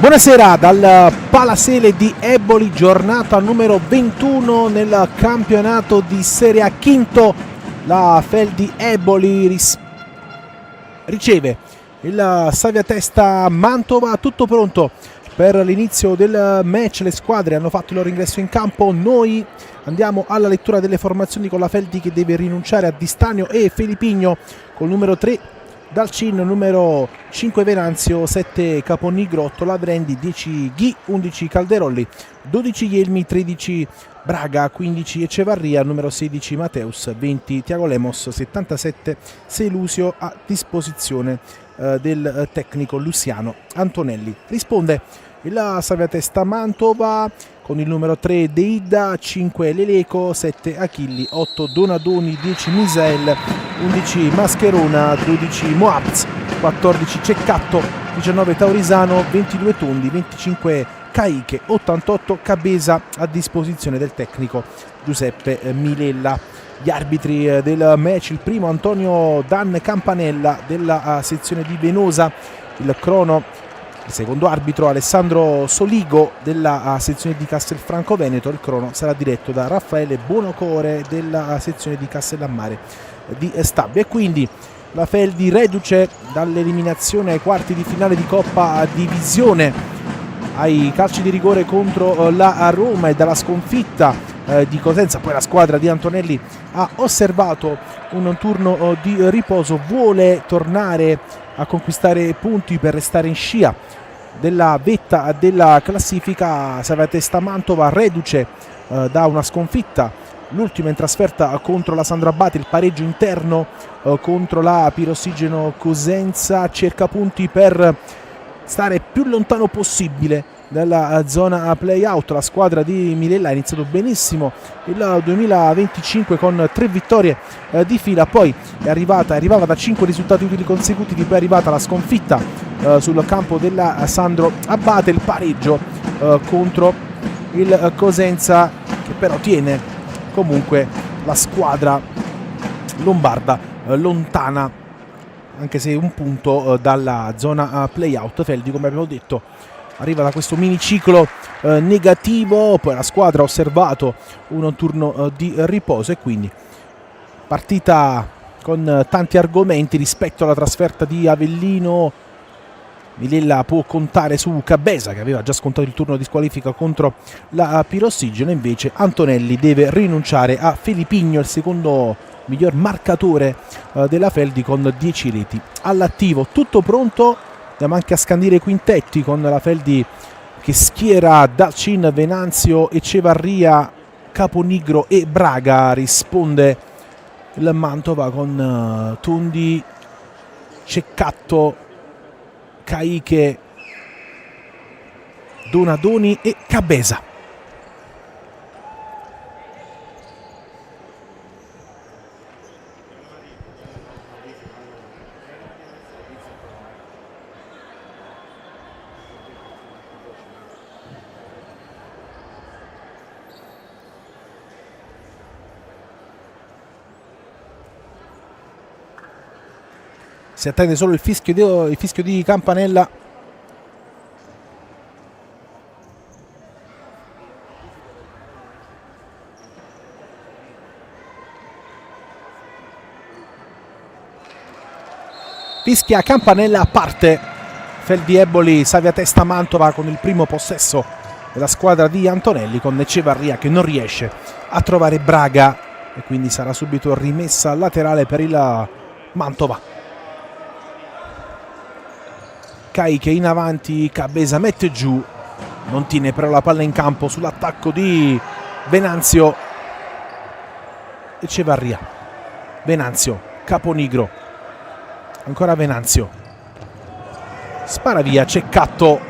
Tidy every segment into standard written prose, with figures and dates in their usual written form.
Buonasera dal Palasele di Eboli, giornata numero 21 nel campionato di Serie A Quinto. La Fel di Eboli riceve il Saviatesta Mantova, tutto pronto per l'inizio del match. Le squadre hanno fatto il loro ingresso in campo, noi andiamo alla lettura delle formazioni con la Feldi che deve rinunciare a Di Stanio e Felipigno, col numero 3 Dalcin, numero 5 Venanzio, 7 Caponigrotto, Lavrendi, 10 Ghi, 11 Calderolli, 12 Ielmi, 13 Braga, 15 Ecevarria, numero 16 Mateus, 20 Tiago Lemos, 77 Selusio, a disposizione del tecnico Luciano Antonelli. Risponde il Saviatesta Mantova con il numero 3 Deida, 5 Leleco, 7 Achilli, 8 Donadoni, 10 Misael, 11 Mascherona, 12 Moabz, 14 Ceccatto, 19 Taurisano, 22 Tondi, 25 Caiche, 88 Cabesa, a disposizione del tecnico Giuseppe Milella. Gli arbitri del match: il primo Antonio Dan Campanella della sezione di Venosa, il crono il secondo arbitro Alessandro Soligo della sezione di Castelfranco Veneto, il crono sarà diretto da Raffaele Buonocore della sezione di Castellammare di Stabia. E quindi la Feldi, reduce dall'eliminazione ai quarti di finale di Coppa Divisione ai calci di rigore contro la Roma e dalla sconfitta di Cosenza, poi la squadra di Antonelli ha osservato un turno di riposo, vuole tornare a conquistare punti per restare in scia della vetta della classifica. Saviatesta Mantova, reduce da una sconfitta, l'ultima in trasferta contro la Sandro Abate, il pareggio interno contro la Pirossigeno Cosenza, cerca punti per stare più lontano possibile dalla zona play-out. La squadra di Milella ha iniziato benissimo il 2025 con 3 vittorie di fila, poi arrivava da 5 risultati utili consecutivi, poi è arrivata la sconfitta sul campo della Sandro Abate, il pareggio contro il Cosenza, che però tiene comunque la squadra lombarda lontana, anche se un punto dalla zona play-out. Feldi, come abbiamo detto, arriva da questo miniciclo negativo, poi la squadra ha osservato un turno di riposo e quindi partita con tanti argomenti rispetto alla trasferta di Avellino Villela può contare su Cabeza, che aveva già scontato il turno di squalifica contro la Pirossigeno. Invece Antonelli deve rinunciare a Felipigno, il secondo miglior marcatore della Feldi, con 10 reti. All'attivo, tutto pronto, andiamo anche a scandire i quintetti con la Feldi che schiera Dalcin, Venanzio, Echevarria, Caponigro e Braga. Risponde il Mantova con Tundi, Ceccatto, Caiche, Donadoni e Cabeza. Si attende solo il fischio di campanella. Fischia campanella a parte. Feldi Eboli, Savia Testa Mantova con il primo possesso della squadra di Antonelli, con Echevarria che non riesce a trovare Braga e quindi sarà subito rimessa laterale per il Mantova. Caiche in avanti, Cabeza mette giù, non tiene però la palla in campo sull'attacco di Venanzio. Echevarria, Venanzio, Caponigro, ancora Venanzio, spara via Ceccatto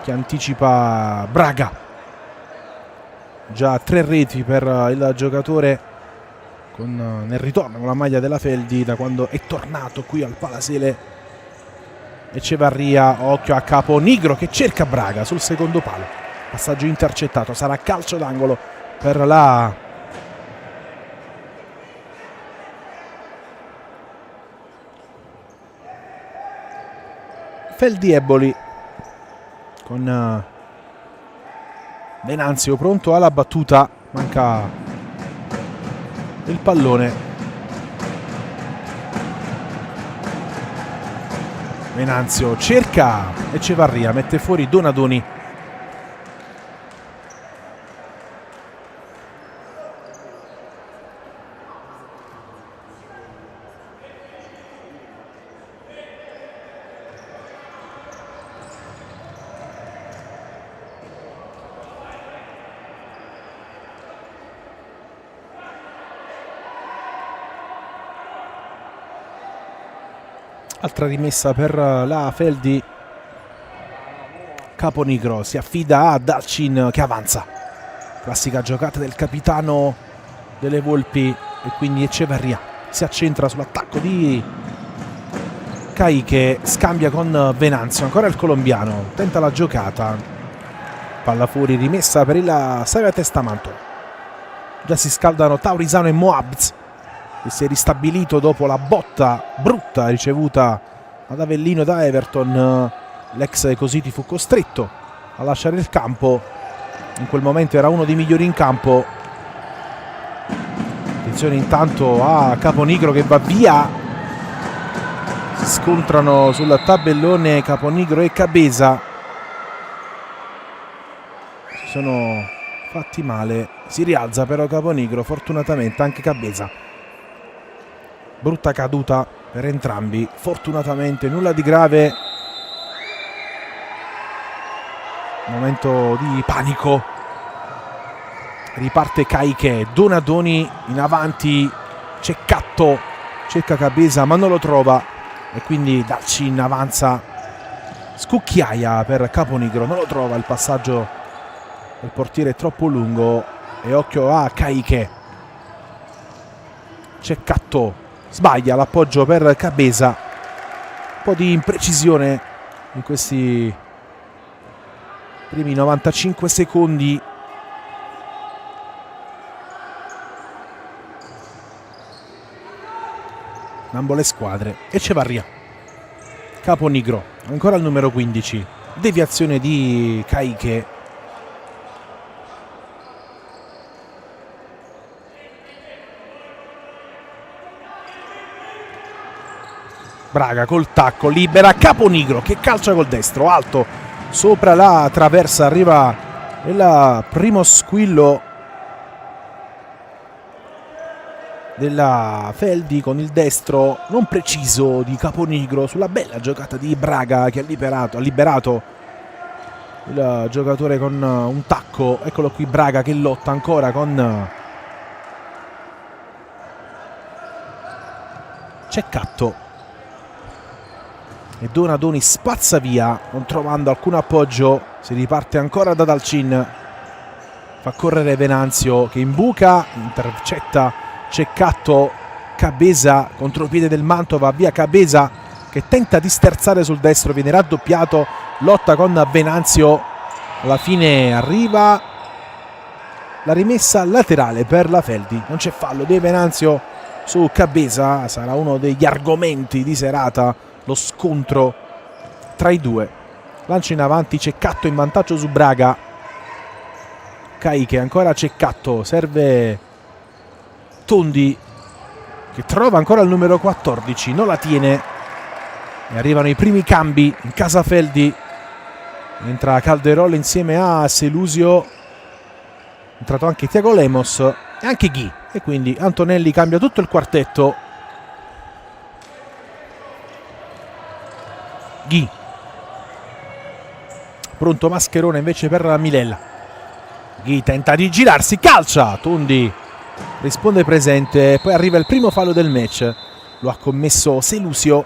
che anticipa Braga. Già 3 reti per il giocatore nel ritorno con la maglia della Feldi da quando è tornato qui al Palasele. Echevarria, occhio a Caponigro che cerca Braga sul secondo palo, passaggio intercettato, sarà calcio d'angolo per la Feldi Eboli, con Venanzio pronto alla battuta, manca il pallone. Venanzio cerca Echevarria, mette fuori Donadoni. Altra rimessa per la Feldi. Caponigro si affida a Dalcin che avanza. Classica giocata del capitano delle Volpi e quindi Echevarria si accentra sull'attacco di Caiche, scambia con Venanzio, ancora il colombiano, tenta la giocata. Palla fuori, rimessa per il Savia Testa Mantova. Già si scaldano Taurisano e Moabz, che si è ristabilito dopo la botta brutta ricevuta ad Avellino da Everton. L'ex Esposito fu costretto a lasciare il campo, in quel momento era uno dei migliori in campo. Attenzione intanto a Caponigro che va via, si scontrano sul tabellone Caponigro e Cabeza, si sono fatti male, si rialza però Caponigro, fortunatamente anche Cabeza. Brutta caduta per entrambi, fortunatamente nulla di grave. Momento di panico, riparte Caiche, Donadoni in avanti, Ceccatto cerca Cabeza ma non lo trova e quindi Dalcin avanza, scucchiaia per Caponigro, non lo trova, il passaggio del portiere è troppo lungo e occhio a Caiche. Ceccatto sbaglia l'appoggio per Cabeza, un po' di imprecisione in questi primi 95 secondi. Ambo le squadre. Echevarria, Caponigro, ancora il numero 15, deviazione di Caiche. Braga col tacco, libera Caponigro che calcia col destro, alto sopra la traversa, arriva il primo squillo della Feldi con il destro non preciso di Caponigro sulla bella giocata di Braga che ha liberato il giocatore con un tacco. Eccolo qui Braga che lotta ancora con Cecatto e Donadoni spazza via non trovando alcun appoggio. Si riparte ancora da Dalcin, fa correre Venanzio che imbuca, intercetta Cecatto, Cabeza contropiede del Mantova, via Cabeza che tenta di sterzare sul destro, viene raddoppiato, lotta con Venanzio, alla fine arriva la rimessa laterale per la Feldi, non c'è fallo di Venanzio su Cabeza, sarà uno degli argomenti di serata lo scontro tra i due. Lancia in avanti Cecatto in vantaggio su Braga, Caiche ancora Cecatto, serve Tondi che trova ancora il numero 14, non la tiene e arrivano i primi cambi in casa Feldi. Entra Calderol insieme a Selusio, è entrato anche Thiago Lemos e anche Ghi, e quindi Antonelli cambia tutto il quartetto. Ghi, pronto Mascherone invece per Milella. Ghi tenta di girarsi, calcia, Tondi risponde presente, poi arriva il primo fallo del match, lo ha commesso Selusio.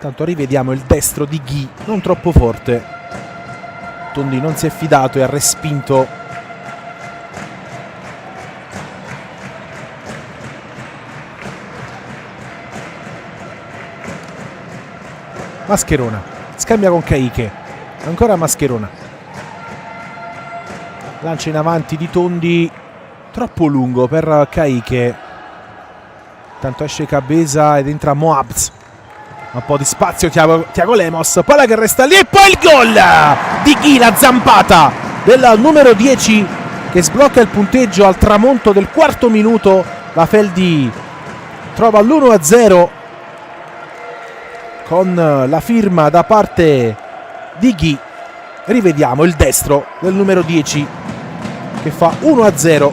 Tanto rivediamo il destro di Ghi, non troppo forte, Tondi non si è fidato e ha respinto. Mascherona scambia con Caiche, ancora Mascherona, lancia in avanti di Tondi troppo lungo per Caiche, tanto esce Cabeza ed entra Moabs, un po' di spazio Thiago Lemos, palla che resta lì e poi il gol di Ghi, la zampata del numero 10 che sblocca il punteggio al tramonto del quarto minuto. La Feldi trova l'1-0 con la firma da parte di Ghi. Rivediamo il destro del numero 10 che fa 1-0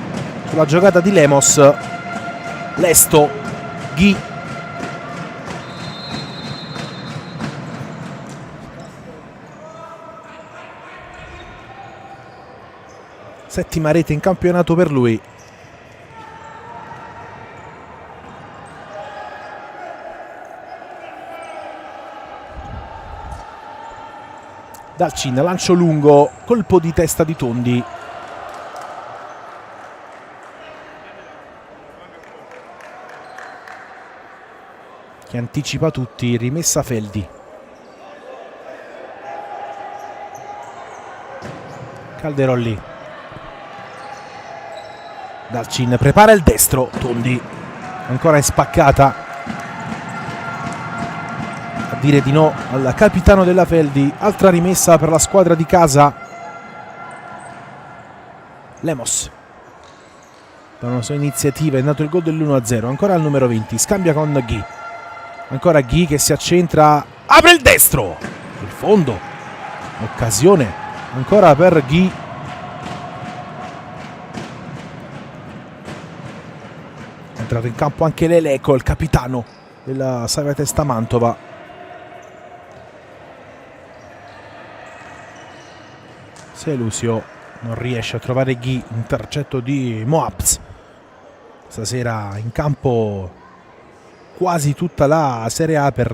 sulla giocata di Lemos. Lesto, Ghi, settima rete in campionato per lui. Dalcin, lancio lungo, colpo di testa di Tondi. Che anticipa tutti, rimessa Feldi. Calderolli. Dalcin prepara il destro, Tondi ancora è spaccata. A dire di no al capitano della Feldi, altra rimessa per la squadra di casa. Lemos da una sua iniziativa è nato il gol dell'1-0, ancora al numero 20, scambia con Ghi, ancora Ghi che si accentra, apre il destro, il fondo, occasione ancora per Ghi. È entrato in campo anche Leleco, il capitano della Sagatesta Mantova. Selusio non riesce a trovare Ghi, intercetto di Moabs. Stasera in campo quasi tutta la Serie A per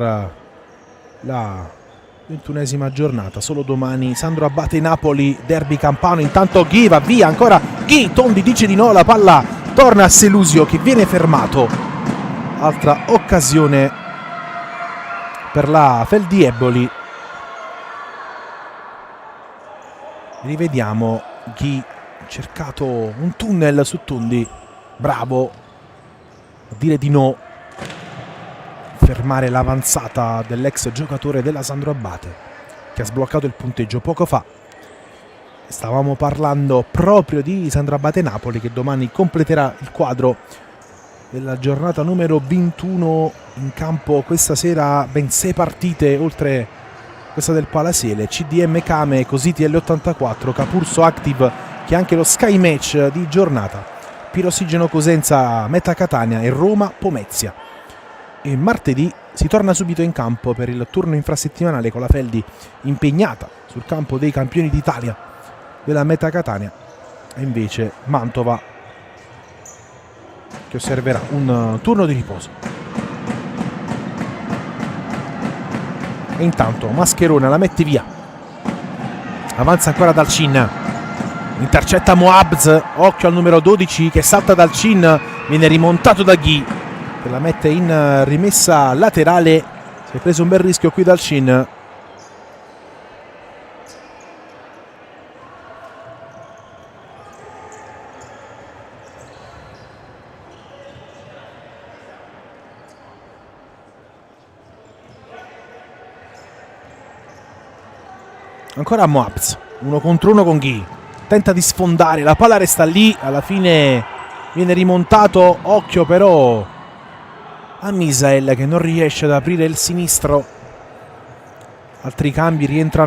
la 21esima giornata, solo domani Sandro Abate Napoli, derby campano. Intanto Ghi va via, ancora Ghi, Tondi dice di no, la palla torna a Selusio che viene fermato. Altra occasione per la Feldi Eboli. Rivediamo Ghi, cercato un tunnel su Tondi, bravo a dire di no, fermare l'avanzata dell'ex giocatore della Sandro Abate che ha sbloccato il punteggio poco fa. Stavamo parlando proprio di Sandro Abate Napoli che domani completerà il quadro della giornata numero 21 in campo questa sera. Ben 6 partite oltre questa del Palasele. CDM Kame, Cositi L84, Capurso Active, che è anche lo Sky Match di giornata. Pirossigeno Cosenza Meta Catania e Roma Pomezia. E martedì si torna subito in campo per il turno infrasettimanale con la Feldi impegnata sul campo dei campioni d'Italia della Meta Catania, e invece Mantova che osserverà un turno di riposo. E intanto Mascherona la mette via, avanza ancora Dalcin, intercetta Moabz, occhio al numero 12 che salta Dalcin, viene rimontato da Ghi che la mette in rimessa laterale. Si è preso un bel rischio qui Dalcin. Ancora Moabz, 1 contro 1 con Ghi, tenta di sfondare, la palla resta lì, alla fine viene rimontato, occhio però a Misael che non riesce ad aprire il sinistro. Altri cambi, rientra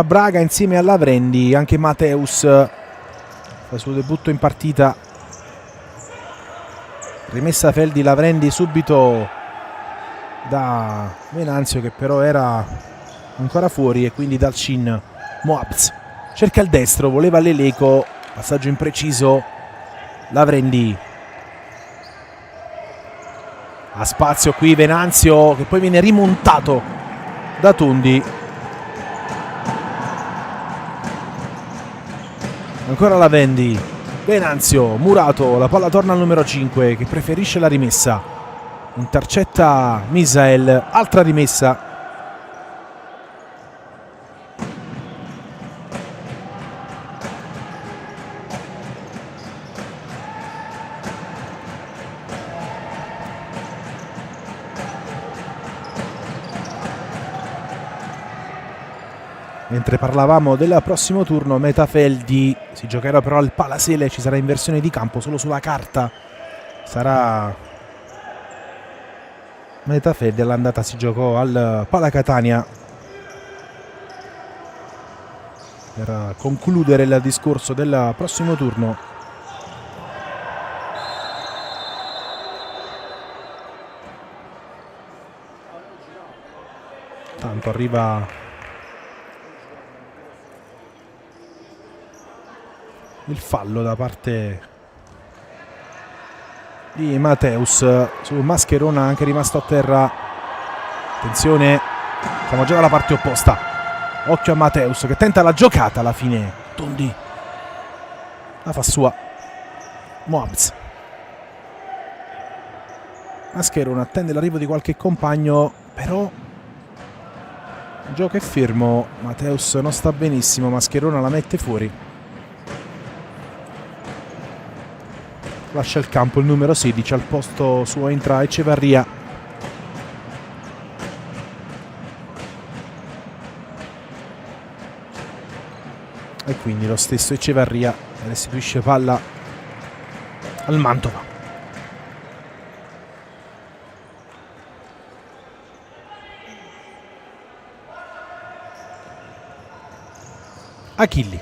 Braga insieme a Lavrendi, anche Mateus fa il suo debutto in partita. Rimessa Feldi, Lavrendi subito da Venanzio che però era ancora fuori, e quindi Dalcin. Moabz cerca il destro, voleva Leleco, passaggio impreciso. Lavrendi ha spazio qui Venanzio che poi viene rimontato da Tondi. Ancora Lavrendi, Venanzio, Murato, la palla torna al numero 5 che preferisce la rimessa, intercetta Misael, altra rimessa. Mentre parlavamo del prossimo turno, Metafeldi si giocherà però al Palasele, ci sarà inversione di campo solo sulla carta. Sarà Metafeldi, all'andata si giocò al Palacatania per concludere il discorso del prossimo turno. Tanto arriva il fallo da parte di Mateus su Mascherona, anche rimasto a terra. Attenzione, siamo già dalla parte opposta, occhio a Mateus che tenta la giocata, alla fine Tondi la fa sua. Moabz, Mascherona attende l'arrivo di qualche compagno, però il gioco è fermo, Mateus non sta benissimo, Mascherona la mette fuori. Lascia il campo il numero 16, al posto suo entra Echevarria. E quindi lo stesso Echevarria restituisce palla al Mantova. Achilli.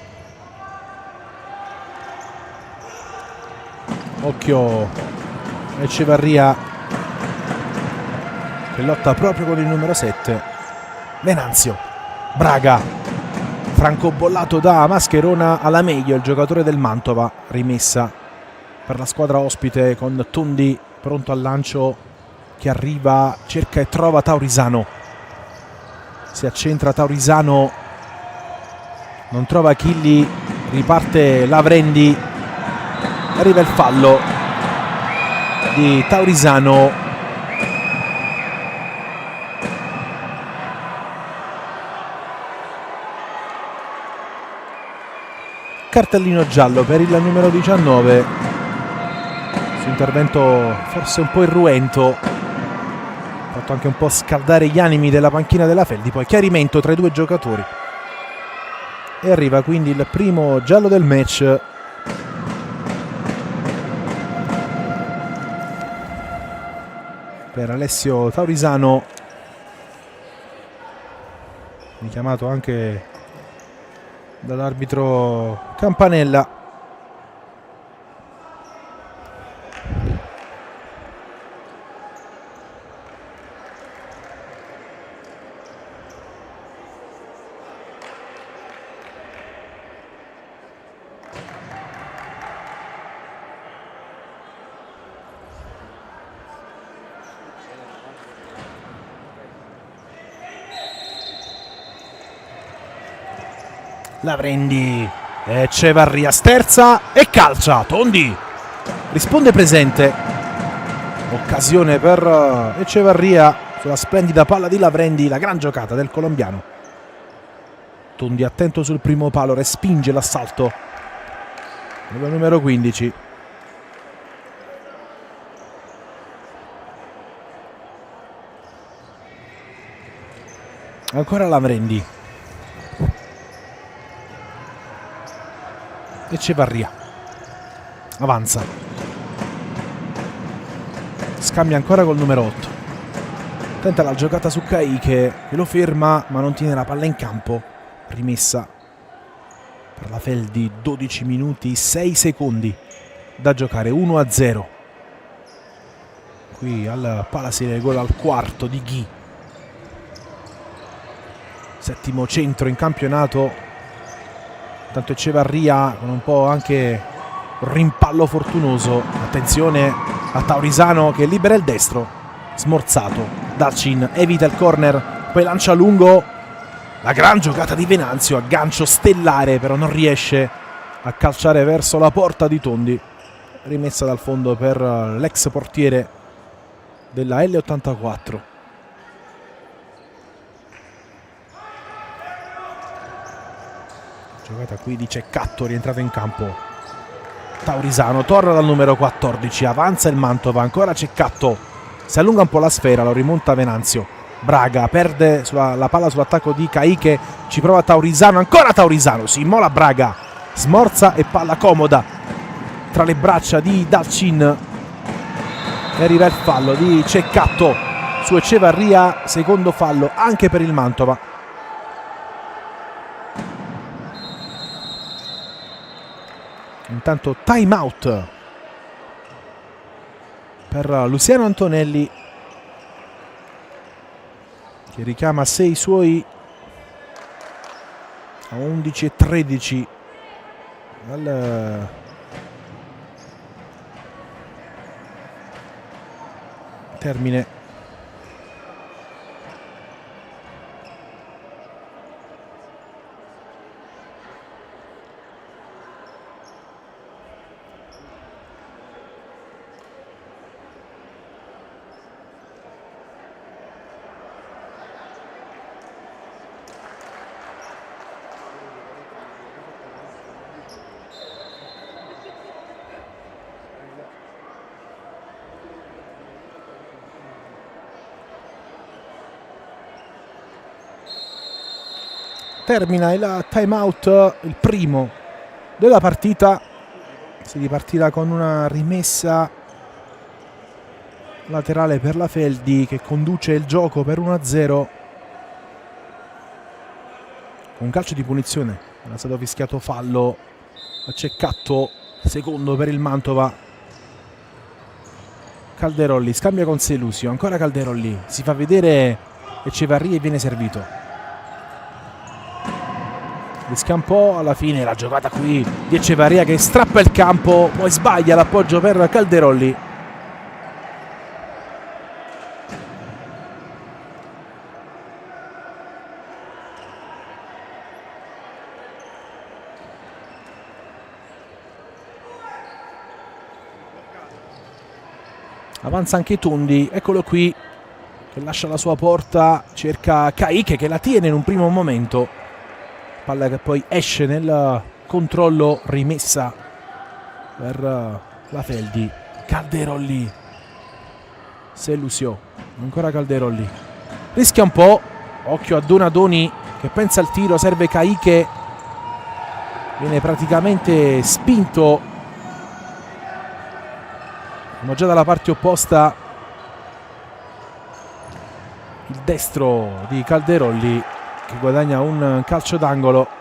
Occhio Echevarria che lotta proprio con il numero 7. Venanzio, Braga, francobollato da Mascherona alla meglio, il giocatore del Mantova. Rimessa per la squadra ospite con Tondi pronto al lancio, che arriva, cerca e trova Taurisano. Si accentra Taurisano, non trova Achilli, riparte Lavrendi. Arriva il fallo di Taurisano. Cartellino giallo per il numero 19. Su intervento forse un po' irruento, ha fatto anche un po' scaldare gli animi della panchina della Feldi. Poi chiarimento tra i due giocatori e arriva quindi il primo giallo del match. per Alessio Taurisano, richiamato anche dall'arbitro Campanella. Lavrendi, Echevarria sterza e calcia. Tondi risponde presente. Occasione per Echevarria sulla splendida palla di Lavrendi, la gran giocata del colombiano. Tondi attento sul primo palo, respinge l'assalto del numero 15. Ancora Lavrendi. Echevarria avanza, scambia ancora col numero 8, tenta la giocata su Caike che lo ferma ma non tiene la palla in campo. Rimessa per la Feldi, 12 minuti 6 secondi da giocare, 1-0 qui al Palasile. Gol al quarto di Ghi, settimo centro in campionato. Tanto Echevarria con un po' anche rimpallo fortunoso. Attenzione a Taurisano che libera il destro, smorzato. Dalcin evita il corner, poi lancia lungo. La gran giocata di Venanzio, aggancio stellare, però non riesce a calciare verso la porta di Tondi. Rimessa dal fondo per l'ex portiere della L84. Giocata qui di Ceccatto, rientrato in campo. Taurisano torna dal numero 14, avanza il Mantova, ancora Ceccatto, si allunga un po' la sfera, lo rimonta Venanzio. Braga perde la palla sull'attacco di Caike, ci prova Taurisano, ancora Taurisano, si immola Braga, smorza e palla comoda tra le braccia di Dalcin e arriva il fallo di Ceccatto su Echevarria, secondo fallo anche per il Mantova. Intanto time out per Luciano Antonelli che richiama 6 suoi a 11:13 al termine. Termina il time out, il primo della partita. Si ripartirà con una rimessa laterale per la Feldi che conduce il gioco per 1-0. Un calcio di punizione, era stato fischiato fallo a Ceccatto, secondo per il Mantova. Calderolli scambia con Selusio, ancora Calderolli, si fa vedere Echevarria e viene servito. Rischia un po', alla fine la giocata qui di Echevarria che strappa il campo, poi sbaglia l'appoggio per Calderolli. Avanza anche Tondi, eccolo qui che lascia la sua porta, cerca Caike che la tiene in un primo momento. Palla che poi esce nel controllo, rimessa per la Feldi. Calderolli, Selusio, ancora Calderolli, rischia un po', occhio a Donadoni che pensa al tiro, serve Caike, viene praticamente spinto, siamo già dalla parte opposta destro di Calderolli che guadagna un calcio d'angolo.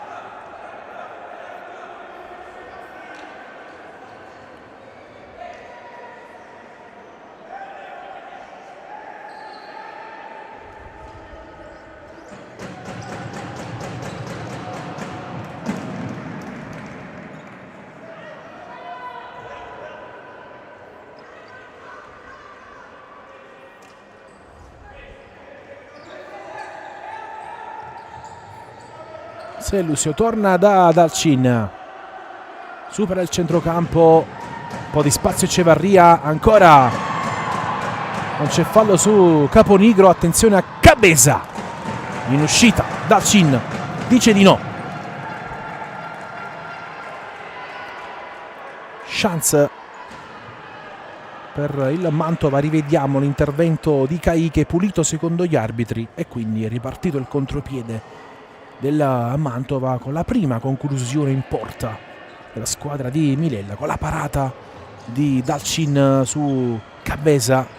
Selusio torna da Dalcin, supera il centrocampo, un po' di spazio Echevarria, ancora non c'è fallo su Caponigro, attenzione a Cabeza in uscita, Dalcin dice di no. Chance per il Mantova, rivediamo l'intervento di Caicche, pulito secondo gli arbitri, e quindi è ripartito il contropiede della Mantova con la prima conclusione in porta della squadra di Milella, con la parata di Dalcin su Cabeza.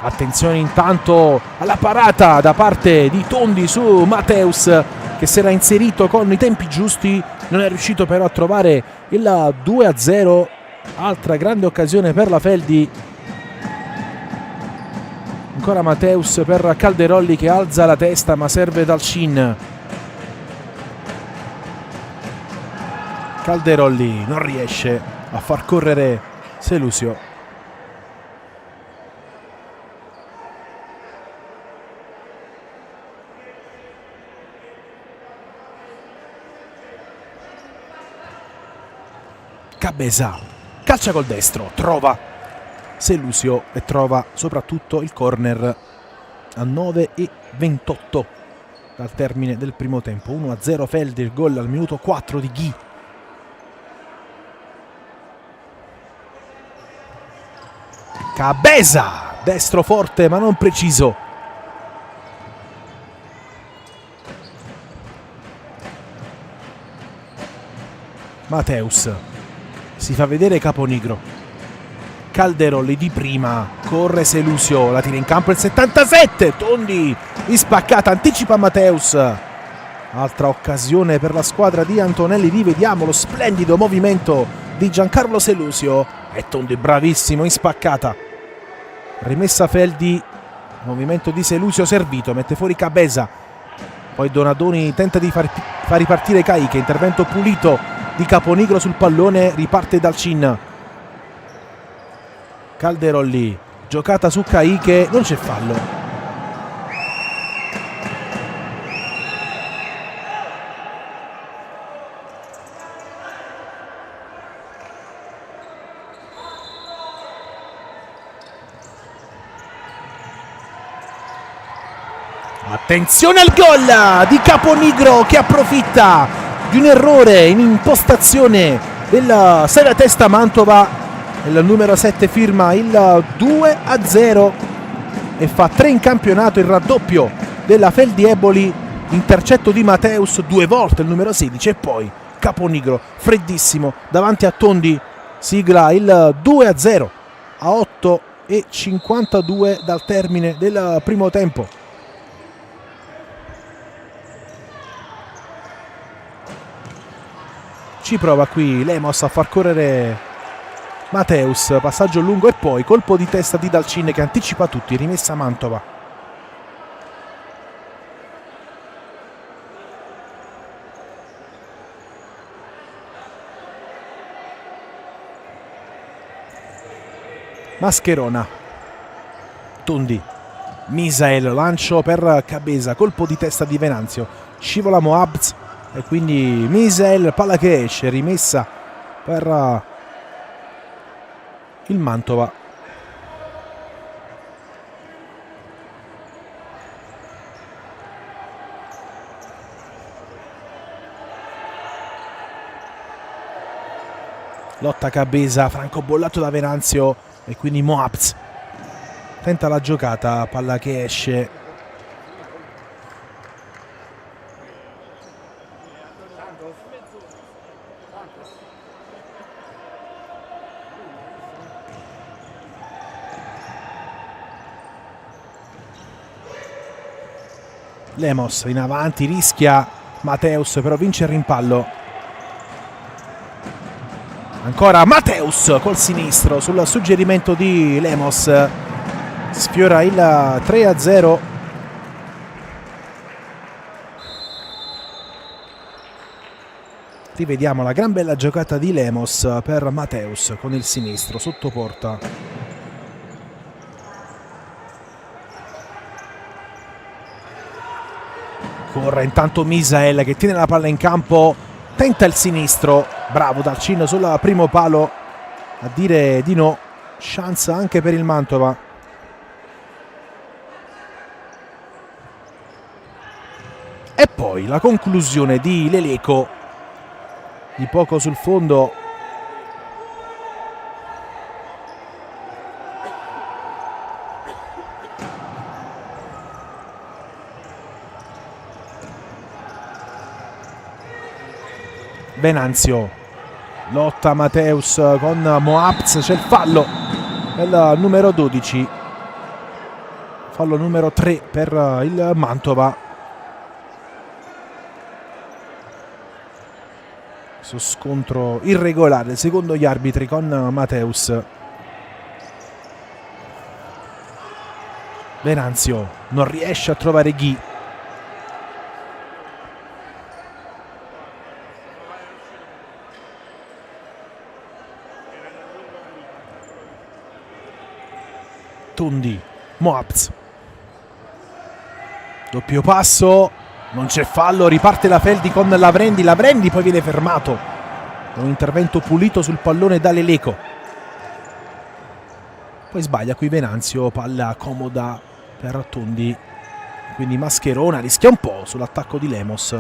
Attenzione intanto alla parata da parte di Tondi su Mateus, che si era inserito con i tempi giusti, non è riuscito però a trovare il 2-0. Altra grande occasione per la Feldi. Ancora Mateus per Calderolli che alza la testa ma serve Dalcin. Calderolli non riesce a far correre Selusio. Cabeza calcia col destro, trova Selusio e trova soprattutto il corner a 9:28 dal termine del primo tempo. 1-0 Feldi, il gol al minuto 4 di Ghi. Cabeza, destro forte ma non preciso. Mateus, si fa vedere Caponigro. Calderolli di prima, corre Selusio, la tira in campo il 77, Tondi in spaccata, anticipa Mateus. Altra occasione per la squadra di Antonelli, rivediamo lo splendido movimento di Giancarlo Selusio e Tondi bravissimo in spaccata. Rimessa Feldi, movimento di Selusio servito, mette fuori Cabeza. Poi Donadoni tenta di far ripartire Caicche, intervento pulito di Caponigro sul pallone, riparte Dalcin. Calderolli, giocata su Caicche, non c'è fallo. Attenzione al gol di Caponigro che approfitta di un errore in impostazione della seria testa Mantova. Il numero 7 firma il 2-0 e fa 3 in campionato, il raddoppio della Feldi Eboli, intercetto di Mateus 2 volte il numero 16 e poi Caponigro freddissimo davanti a Tondi sigla il 2-0 a 8:52 dal termine del primo tempo. Ci prova qui Lemos a far correre Mateus, passaggio lungo e poi colpo di testa di Dalcin che anticipa tutti, rimessa Mantova. Mascherona, Tondi, Misael, lancio per Cabeza, colpo di testa di Venanzio, scivola Moabz e quindi Misael, palla che esce, rimessa per il Mantova. Lotta Cabeza, francobollato da Venanzio e quindi Moabz. tenta la giocata, palla che esce. Lemos in avanti, rischia Mateus, però vince il rimpallo. Ancora Mateus col sinistro sul suggerimento di Lemos. Sfiora il 3-0. Rivediamo la gran bella giocata di Lemos per Mateus con il sinistro sotto porta. Corre intanto Misael che tiene la palla in campo, tenta il sinistro, bravo Dalcin sul primo palo a dire di no. Chance anche per il Mantova. E poi la conclusione di Leleco di poco sul fondo. Venanzio lotta Mateus con Moabz, c'è il fallo del numero 12, fallo numero 3 per il Mantova. Questo scontro irregolare secondo gli arbitri con Mateus. Venanzio non riesce a trovare Ghi. Tondi, Moabz, doppio passo, non c'è fallo, riparte la Feldi con Lavrendi, Lavrendi poi viene fermato da un intervento pulito sul pallone da Leleco. Poi sbaglia qui Venanzio, palla comoda per Tondi, quindi Mascherona rischia un po' sull'attacco di Lemos.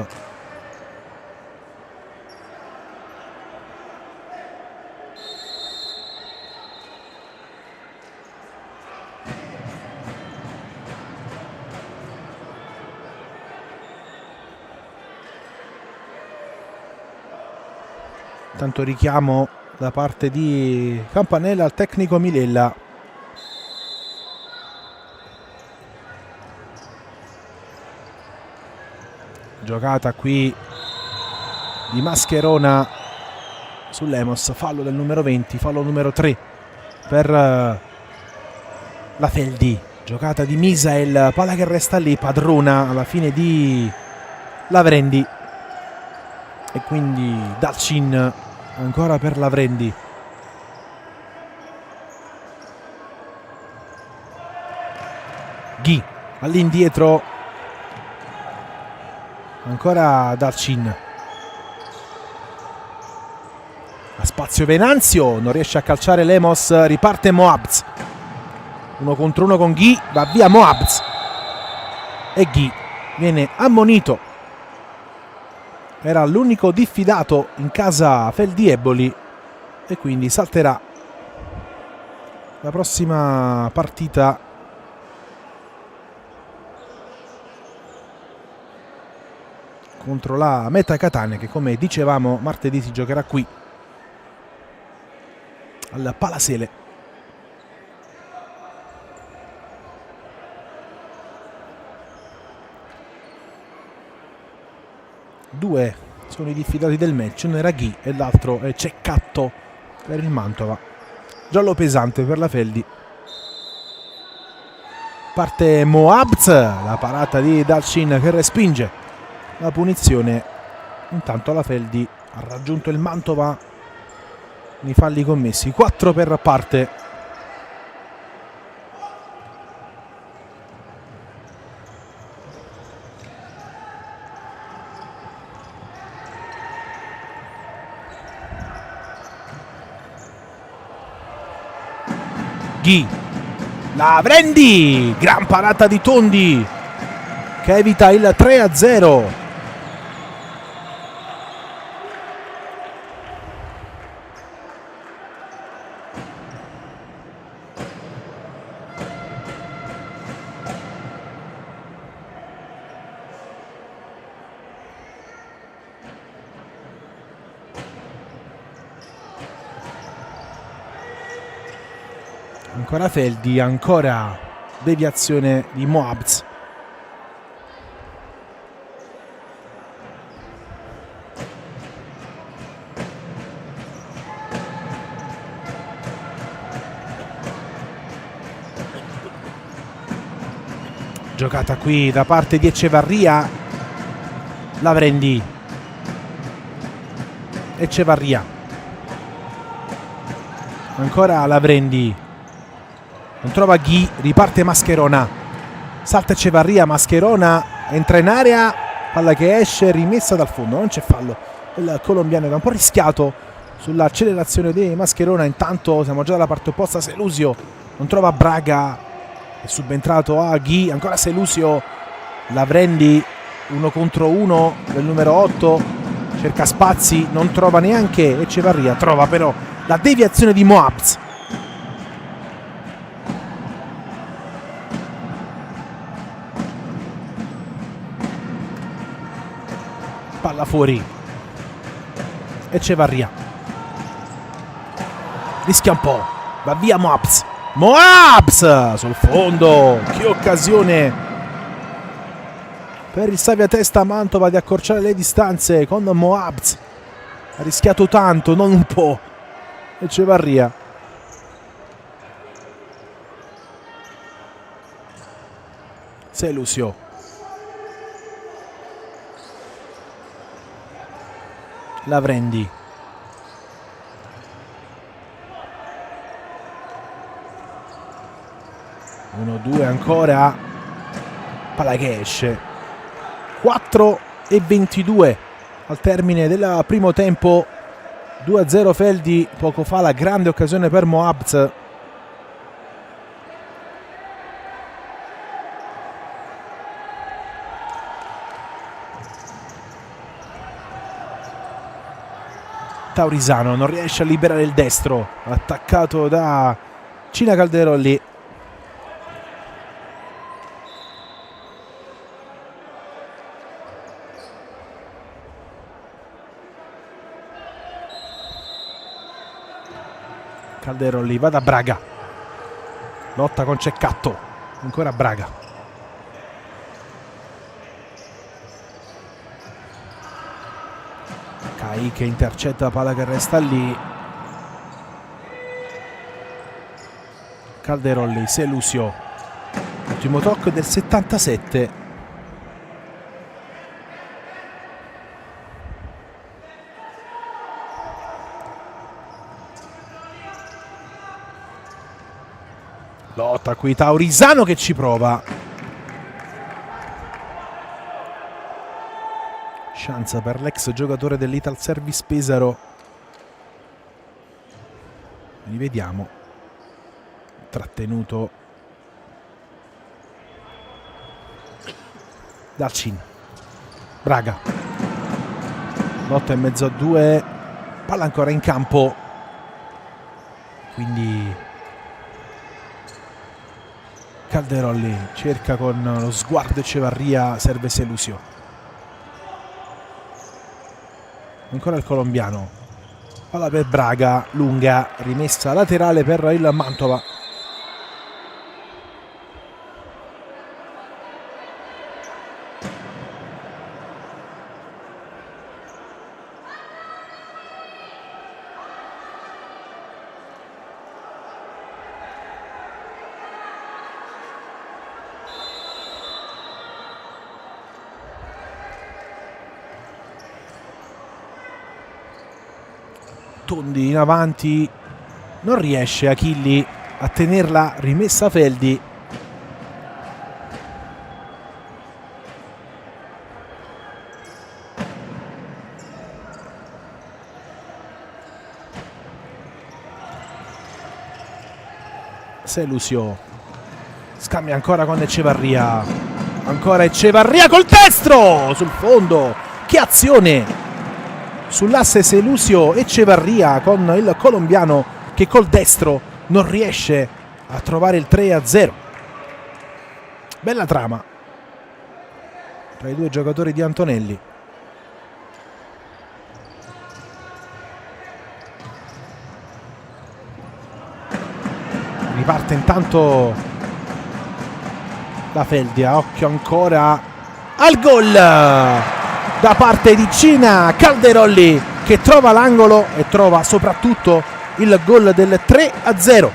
Tanto richiamo da parte di Campanella al tecnico Milella. Giocata qui di Mascherona su Lemos, fallo del numero 20, fallo numero 3 per la Feldi. Giocata di Misael, palla che resta lì, padrona alla fine di Lavrendi. E quindi Dalcin ancora per Lavrendi. Ghi all'indietro, ancora Dalcin. A spazio Venanzio, non riesce a calciare Lemos, riparte Moabz. 1 contro 1 con Ghi, va via Moabz. E Ghi viene ammonito. Era l'unico diffidato in casa Feldi Eboli e quindi salterà la prossima partita contro la Meta Catania, che come dicevamo martedì si giocherà qui al Palasele. Due sono i diffidati del match, uno era Ghi e l'altro è Ceccatto per il Mantova. Giallo pesante per la Feldi. Parte Moabz, la parata di Dalcin che respinge la punizione. Intanto la Feldi ha raggiunto il Mantova nei falli commessi, 4 per parte. Ghi, Lavrendi, gran parata di Tondi che evita il 3-0. Ancora Feldi, ancora deviazione di Moabs. Giocata qui da parte di Echevarria. Lavrendi. Echevarria. Ancora Lavrendi. Non trova Ghi, riparte Mascherona. Salta Echevarria, Mascherona entra in area, palla che esce, rimessa dal fondo, non c'è fallo. Il colombiano che ha un po' rischiato sull'accelerazione di Mascherona. Intanto siamo già dalla parte opposta. Selusio non trova Braga, è subentrato a Ghi, ancora Selusio. Lavrendi 1 contro 1 del numero 8, cerca spazi, non trova neanche Echevarria, trova però la deviazione di Moabs. Palla fuori. Echevarria. Rischia un po'. Va via Moabs. Moabs sul fondo. Che occasione per il Salviatesta Mantova di accorciare le distanze con Moabs. Ha rischiato tanto, non un po'. Echevarria. Selusio. Lavrendi. Uno, due ancora. Palla che esce. 4:22 al termine del primo tempo. 2-0 Feldi. Poco fa la grande occasione per Moabs. Taurisano non riesce a liberare il destro, attaccato da Cina Calderolli. Calderolli va da Braga, lotta con Ceccatto, ancora Braga. Cai che intercetta la palla che resta lì. Calderolli, Selusio. Ultimo tocco del 77. Lotta qui Taurisano che ci prova. Chance per l'ex giocatore dell'Ital Service Pesaro. Rivediamo. Trattenuto Dalcin. Braga. Lotta in mezzo a due. Palla ancora in campo. Quindi Calderolli cerca con lo sguardo Echevarria, serve Selusio. Ancora il colombiano. Palla per Braga, lunga, rimessa laterale per il Mantova. Tondi in avanti, non riesce Achilli a tenerla, rimessa Feldi. Selusio scambia ancora con Echevarria, ancora Echevarria col destro sul fondo. Che azione sull'asse Selusio Echevarria con il colombiano che col destro non riesce a trovare il 3-0. Bella trama tra i due giocatori di Antonelli. Riparte intanto la Feldia, occhio ancora al gol da parte di Cina. Calderolli che trova l'angolo e trova soprattutto il gol del 3-0.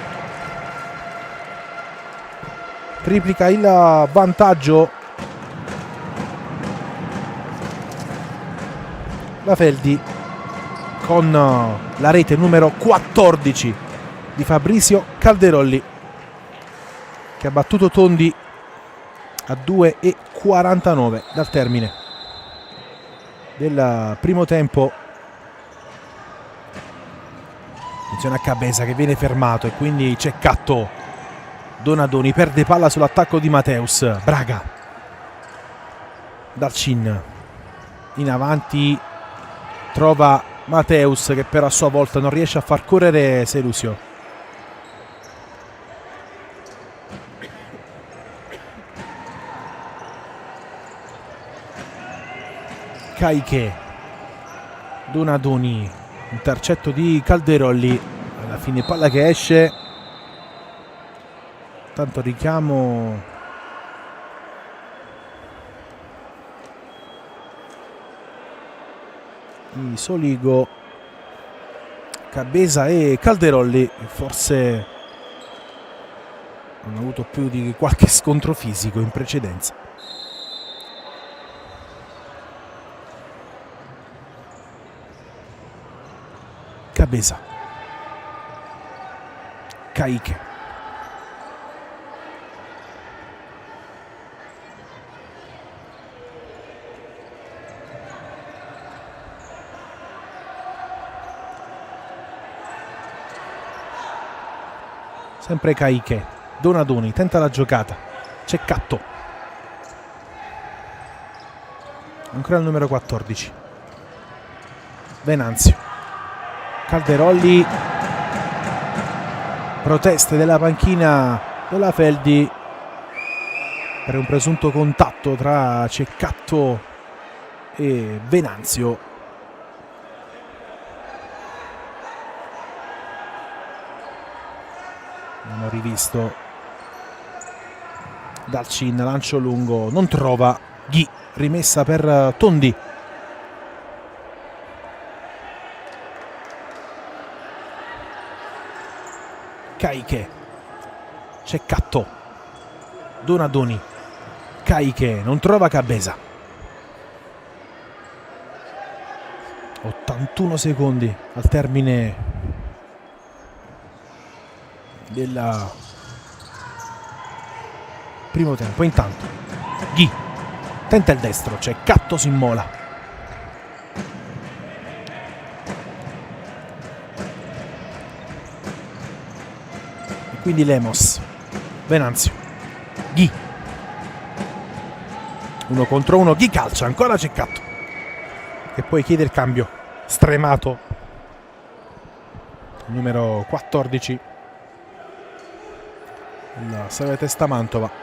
Triplica il vantaggio la Feldi con la rete numero 14 di Fabrizio Calderolli, che ha battuto Tondi a 2:49 dal termine del primo tempo. Attenzione a Cabeza che viene fermato e quindi c'è Catto. Donadoni perde palla sull'attacco di Mateus. Braga, Dalcin in avanti, trova Mateus che però a sua volta non riesce a far correre Selusio. Caiche, Donadoni, intercetto di Calderolli, alla fine palla che esce, tanto richiamo di Soligo, Cabeza e Calderolli, forse hanno avuto più di qualche scontro fisico in precedenza. Cabeza, Caiche, sempre Caiche, Donadoni tenta la giocata, c'è Catto, ancora il numero 14, Venanzio, Calderolli, proteste della panchina della Feldi per un presunto contatto tra Ceccatto e Venanzio. Abbiamo rivisto Dalcin, lancio lungo, non trova Ghi, rimessa per Tondi. Caiche, c'è Catto, Donadoni, Caiche non trova Cabeza. 81 secondi al termine del primo tempo. Intanto Ghi tenta il destro, c'è Catto, si immola. Quindi Lemos, Venanzio, Ghi, 1 contro 1, Ghi calcia, ancora c'è Catto e poi chiede il cambio, stremato, numero 14, il Salve Testa Mantova.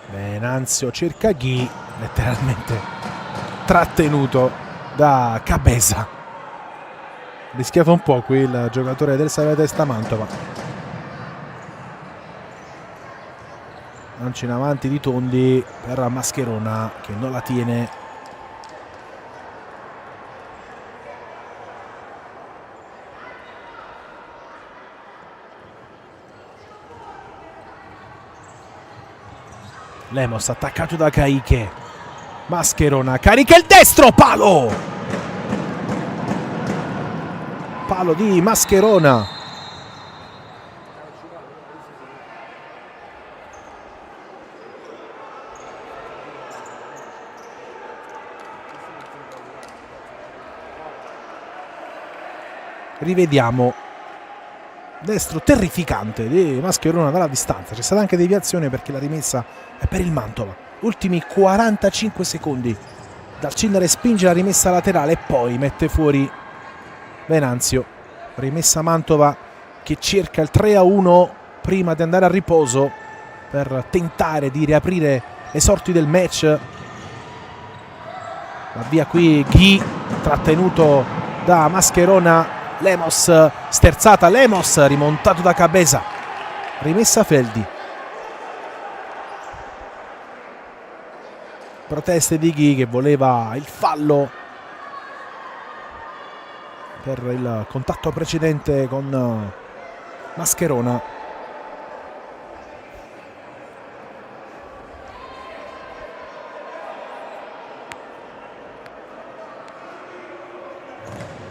Venanzio cerca Ghi, letteralmente trattenuto da Cabeza. Rischiato un po' qui il giocatore del Salve Testa Mantova. Lancio in avanti di Tondi per Mascherona che non la tiene. Lemos attaccato da Caiche, Mascherona carica il destro, palo di Mascherona. Rivediamo destro terrificante di Mascherona dalla distanza. C'è stata anche deviazione perché la rimessa è per il Mantova. Ultimi 45 secondi. Dalcin respinge la rimessa laterale e poi mette fuori Venanzio. Rimessa Mantova che cerca il 3-1 prima di andare a riposo per tentare di riaprire esorti del match. Va via qui Ghi, trattenuto da Mascherona. Lemos, sterzata Lemos, rimontato da Cabeza. Rimessa Feldi. Proteste di Ghi che voleva il fallo per il contatto precedente con Mascherona.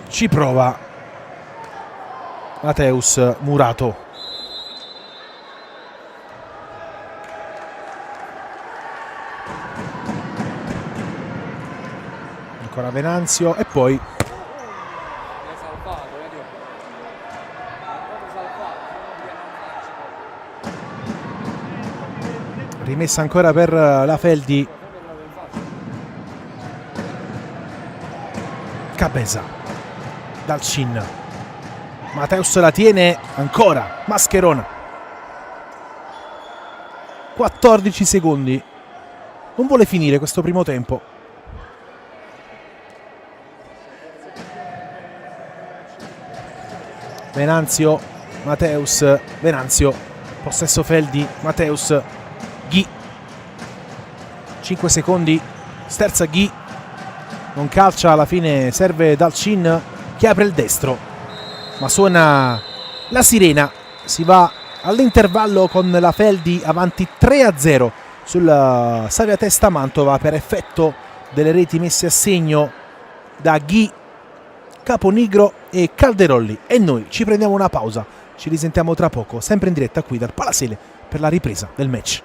Ci prova Mateus Murato. Ancora Venanzio e poi rimessa ancora per la Feldi. Cabeza dal Cin. Mateus la tiene ancora. Mascherona. 14 secondi. Non vuole finire questo primo tempo. Venanzio, Mateus, Venanzio. Possesso Feldi, Mateus, Ghi. 5 secondi. Sterza Ghi. Non calcia, alla fine serve dal Cin che apre il destro. Ma suona la sirena. Si va all'intervallo con la Feldi avanti 3-0 sul Savia Testa Mantova per effetto delle reti messe a segno da Ghi, Caponigro e Calderolli. E noi ci prendiamo una pausa. Ci risentiamo tra poco, sempre in diretta qui dal Palasele per la ripresa del match.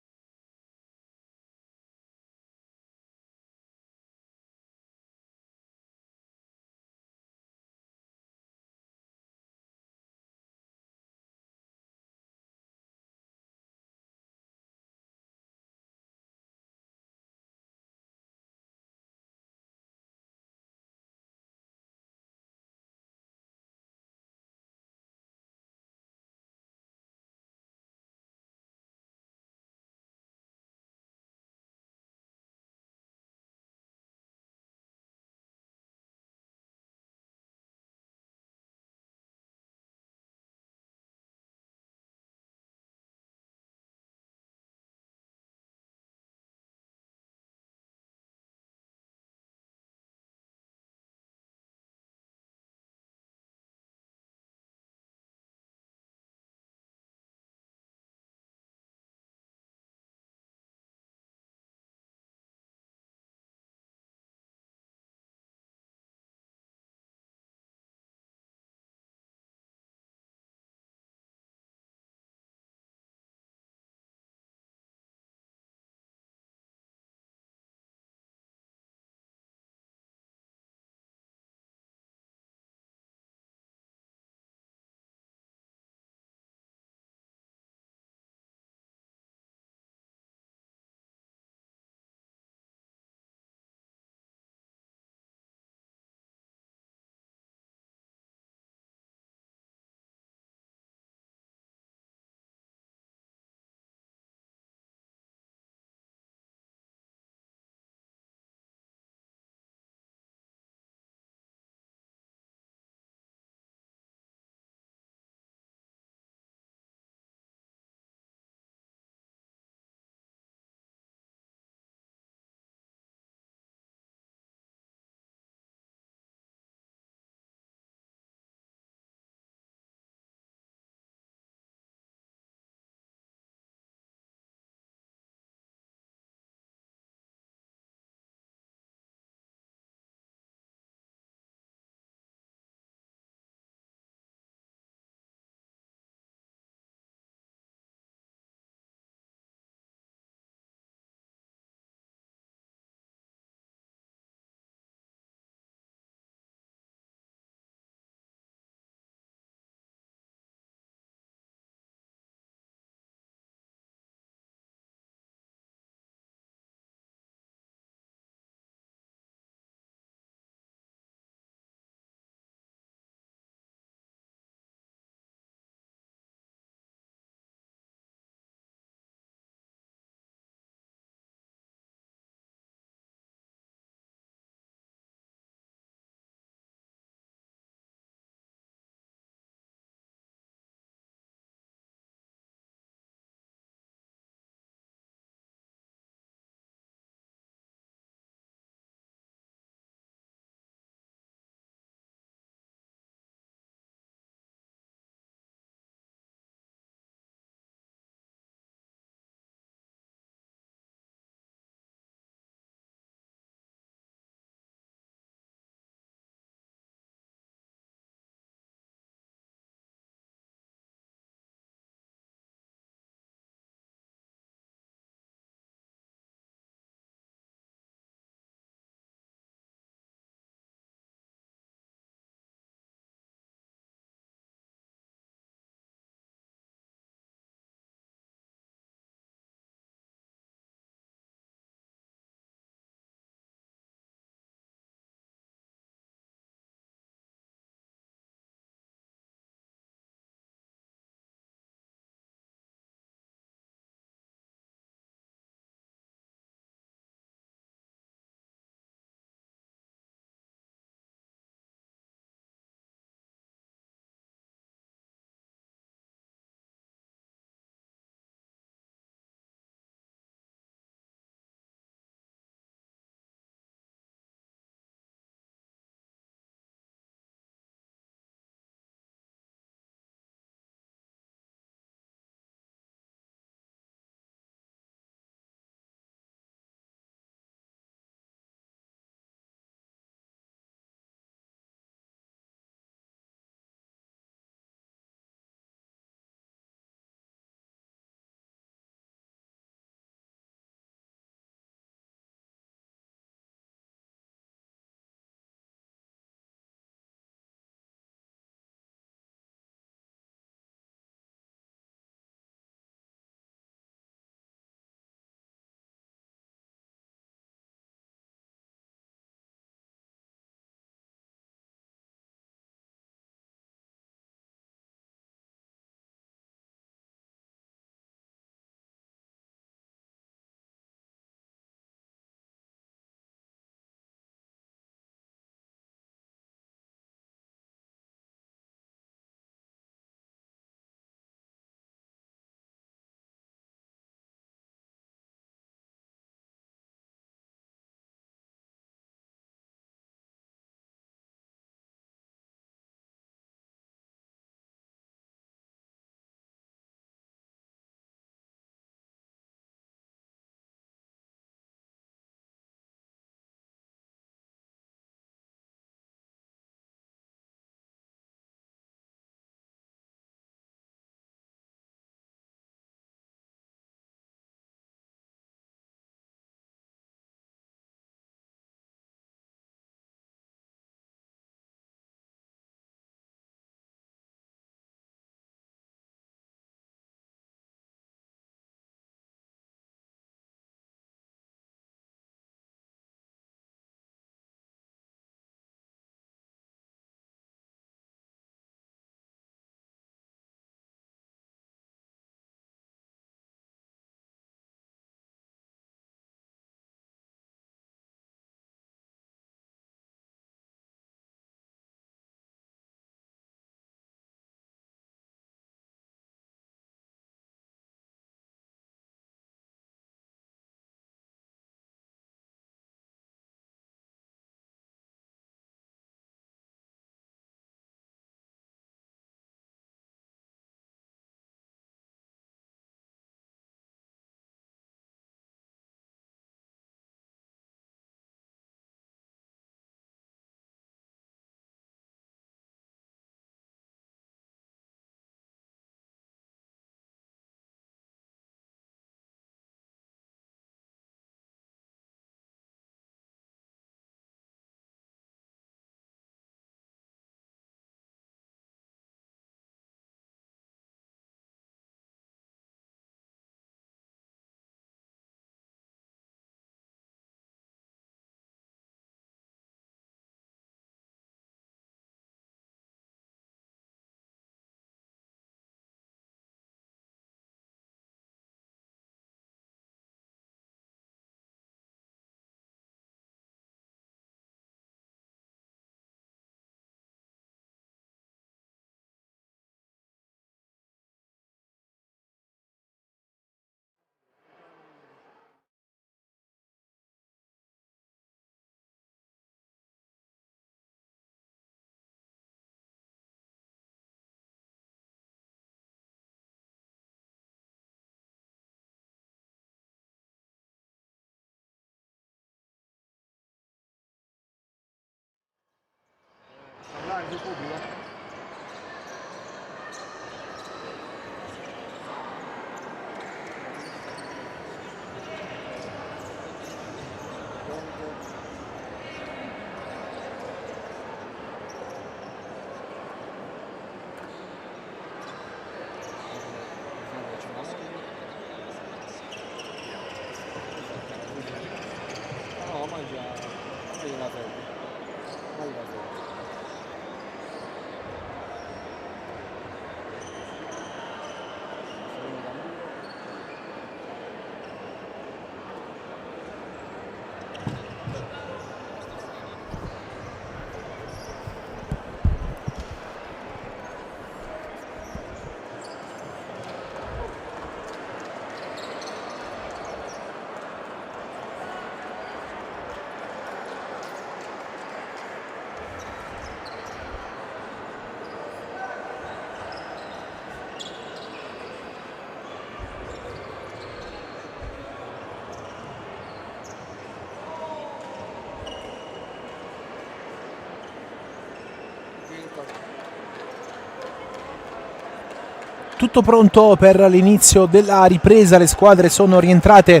Tutto pronto per l'inizio della ripresa, le squadre sono rientrate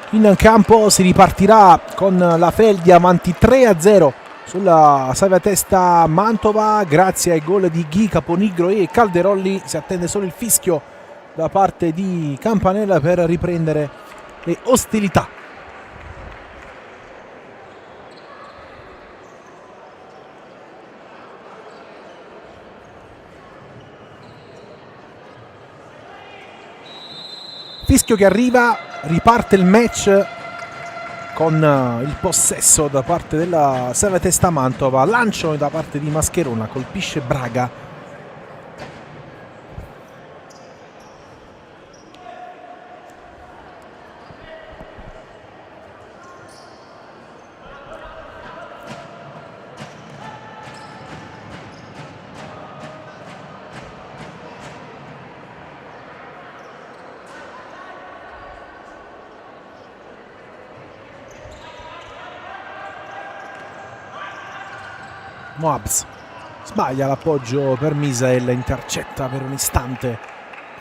in campo, si ripartirà con la Feldi avanti 3-0 sulla Salvatesta Mantova grazie ai gol di Ghi, Caponigro e Calderolli. Si attende solo il fischio da parte di Campanella per riprendere le ostilità. Fischio che arriva, riparte il match con il possesso da parte della Salvatesta Mantova, lancio da parte di Mascherona, colpisce Braga. Moabs sbaglia l'appoggio per Misael, intercetta per un istante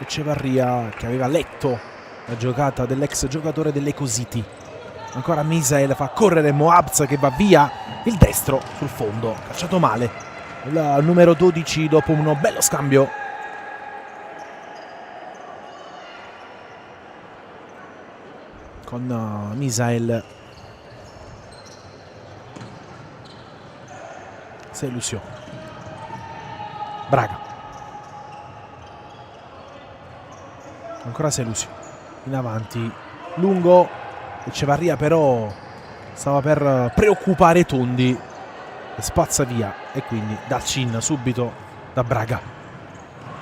Echevarria che aveva letto la giocata dell'ex giocatore dell'Ecositi. Ancora Misael fa correre Moabs che va via, il destro sul fondo, calciato male il numero 12 dopo uno bello scambio. Con Misael Selusio, Braga, ancora Selusio in avanti, lungo, Echevarria però stava per preoccupare Tondi e spazza via, e quindi Dalcin subito da Braga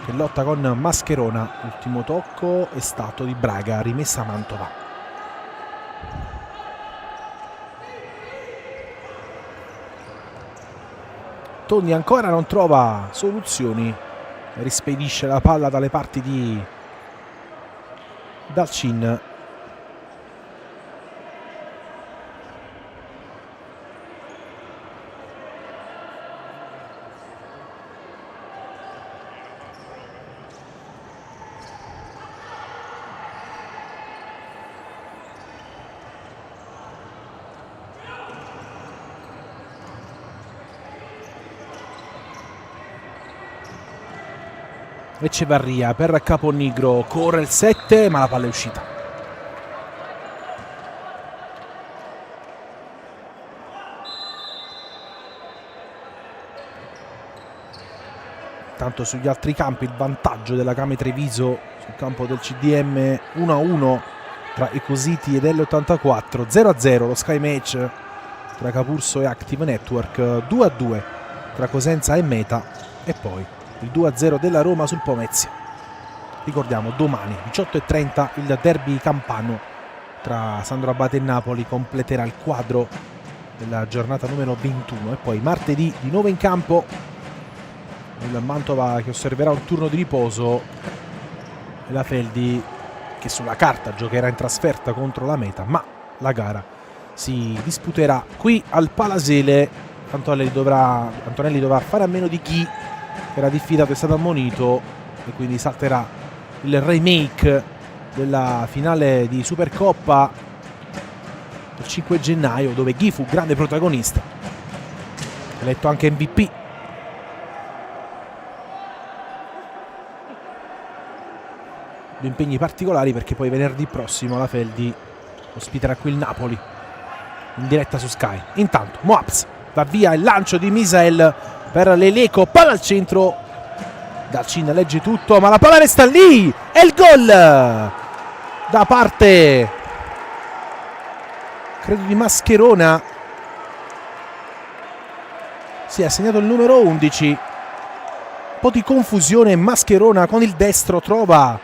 che lotta con Mascherona. Ultimo tocco è stato di Braga, rimessa Mantova. Tondi ancora non trova soluzioni, rispedisce la palla dalle parti di Dalcin. Echevarria per Caponigro, corre il 7 ma la palla è uscita. Tanto sugli altri campi il vantaggio della Came Treviso sul campo del CDM, 1-1 tra Ecositi ed L84, 0-0 lo Sky Match tra Capurso e Active Network, 2-2 tra Cosenza e Meta e poi il 2-0 della Roma sul Pomezia. Ricordiamo domani 18:30 il derby campano tra Sandro Abate e Napoli completerà il quadro della giornata numero 21 e poi martedì di nuovo in campo il Mantova che osserverà un turno di riposo e la Feldi che sulla carta giocherà in trasferta contro la Meta, ma la gara si disputerà qui al Palasele. Antonelli dovrà fare a meno di Chi che era diffidato, è stato ammonito e quindi salterà il remake della finale di Supercoppa del 5 gennaio dove Ghi fu grande protagonista, eletto anche MVP. Due impegni particolari perché poi venerdì prossimo la Feldi ospiterà qui il Napoli in diretta su Sky. Intanto Moabs va via, il lancio di Misael per l'Eleco, palla al centro, Dalcin legge tutto ma la palla resta lì e il gol da parte credo di Mascherona. Si è assegnato il numero 11, un po' di confusione, Mascherona con il destro trova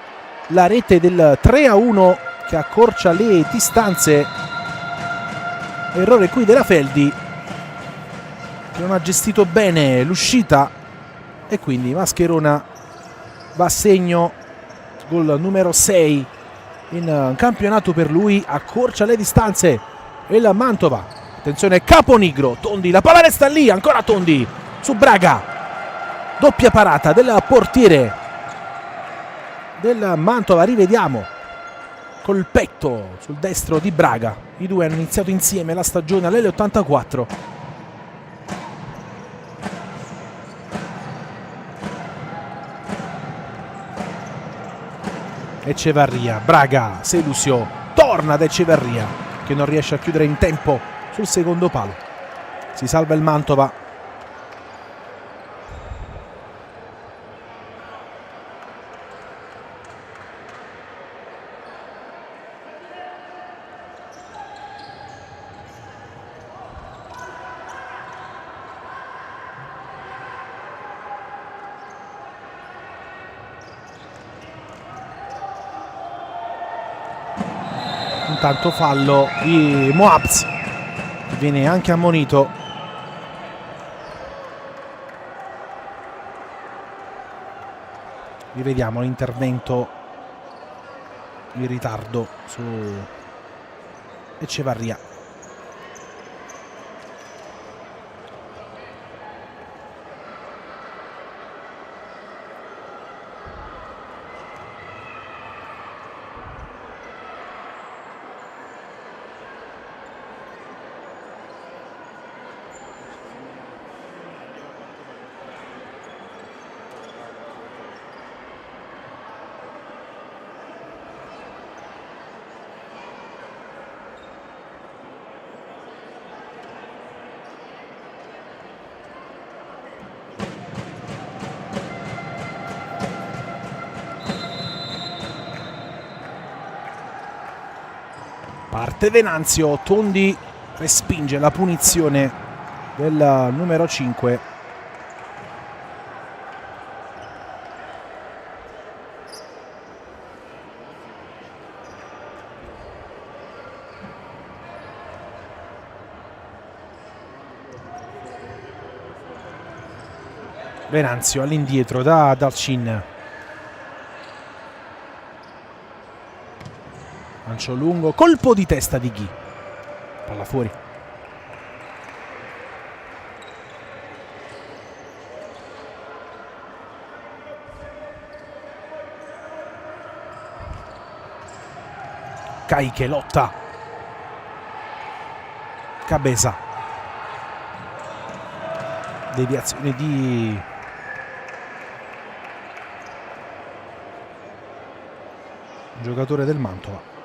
la rete del 3-1 che accorcia le distanze. Errore qui della Feldi che non ha gestito bene l'uscita e quindi Mascherona va a segno, gol numero 6 in campionato per lui, accorcia le distanze il Mantova. Attenzione Caponigro, Tondi, la palla resta lì, ancora Tondi su Braga, doppia parata del portiere del Mantova, rivediamo col petto sul destro di Braga. I due hanno iniziato insieme la stagione all'L84. Echevarria, Braga, Selusio, torna ad Echevarria che non riesce a chiudere in tempo sul secondo palo. Si salva il Mantova. Intanto fallo di Moabs, che viene anche ammonito. Rivediamo l'intervento in ritardo su Echevarria. Parte Venanzio, Tondi respinge la punizione del numero 5. Venanzio all'indietro da Dalcin. Lancio lungo, colpo di testa di Ghi. Palla fuori. Caiche lotta. Cabeza. Deviazione di giocatore del Mantova.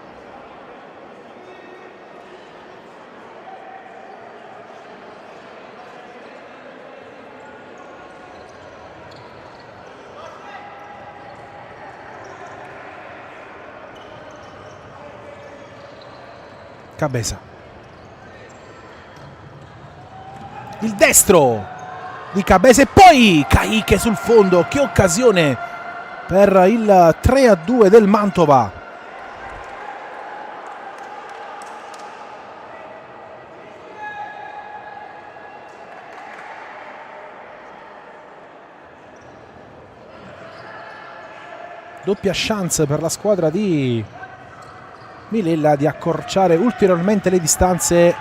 Cabeza. Il destro di Cabeza e poi Caiche sul fondo. Che occasione per il 3-2 del Mantova. Doppia chance per la squadra di Milella di accorciare ulteriormente le distanze.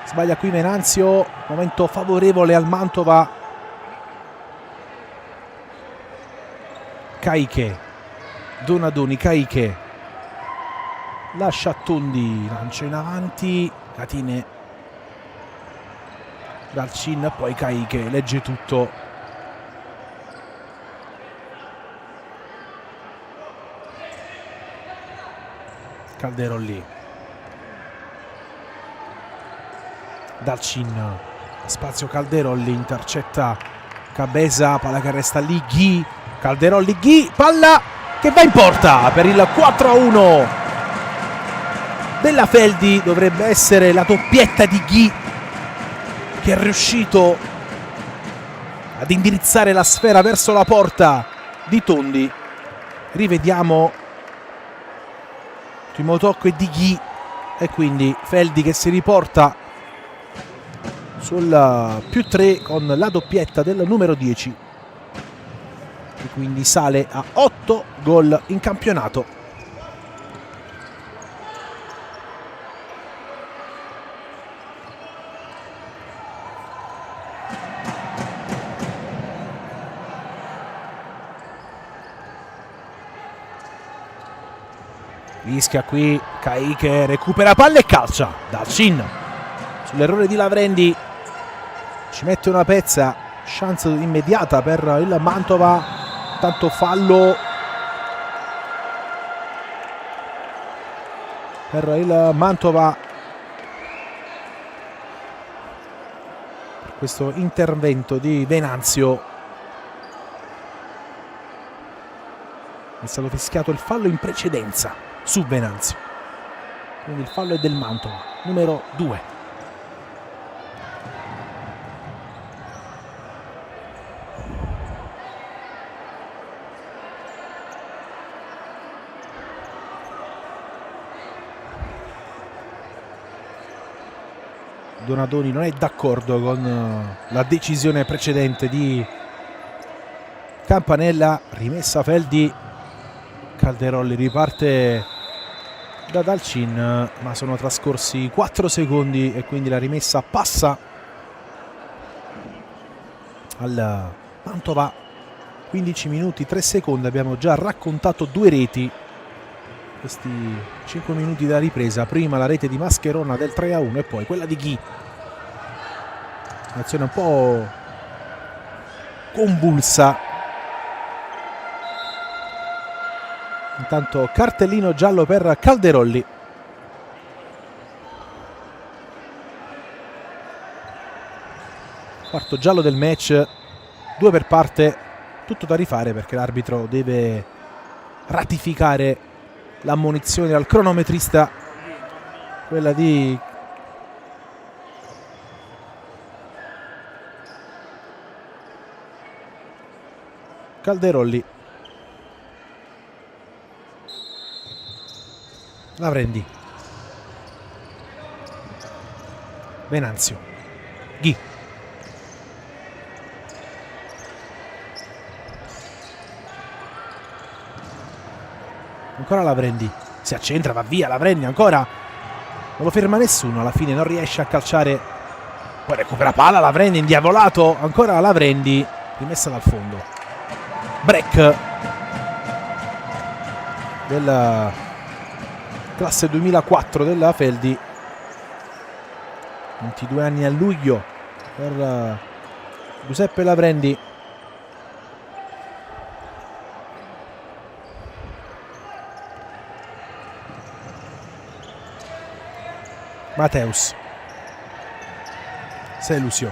Sbaglia qui Venanzio, momento favorevole al Mantova. Caiche, Donadoni, Caiche lascia Tondi, lancia in avanti, Catine, Dalcin, poi Caiche legge tutto. Calderolli, Dalcin, spazio Calderolli, intercetta Cabeza, palla che resta lì, Ghi, Calderolli, Ghi, palla che va in porta per il 4-1 della Feldi. Dovrebbe essere la doppietta di Ghi che è riuscito ad indirizzare la sfera verso la porta di Tondi. Rivediamo primo tocco è di Ghi e quindi Feldi che si riporta sul +3 con la doppietta del numero 10 e quindi sale a 8 gol in campionato. Rischia qui Kai che recupera palla e calcia. Dalcin sull'errore di Lavrendi ci mette una pezza, chance immediata per il Mantova. Tanto fallo per il Mantova per questo intervento di Venanzio. È stato fischiato il fallo in precedenza su Venanzio, quindi il fallo è del Mantova, numero 2. Donadoni non è d'accordo con la decisione precedente di Campanella. Rimessa Feldi, Calderolli riparte da Dalcin, ma sono trascorsi 4 secondi e quindi la rimessa passa al Mantova. 15 minuti 3 secondi, abbiamo già raccontato 2 reti. Questi 5 minuti della ripresa, prima la rete di Mascherona del 3-1 e poi quella di Ghi. Un'azione un po' convulsa. Intanto cartellino giallo per Calderolli. Quarto giallo del match, 2 per parte, tutto da rifare perché l'arbitro deve ratificare l'ammonizione al cronometrista, quella di Calderolli. Lavrendi, Venanzio, Ghi, ancora Lavrendi, si accentra, va via Lavrendi ancora, non lo ferma nessuno, alla fine non riesce a calciare, poi recupera palla Lavrendi, indiavolato, ancora Lavrendi, rimessa dal fondo. Break della classe 2004 della Feldi, 22 anni a luglio per Giuseppe Lavrendi. Mateus, Selusio,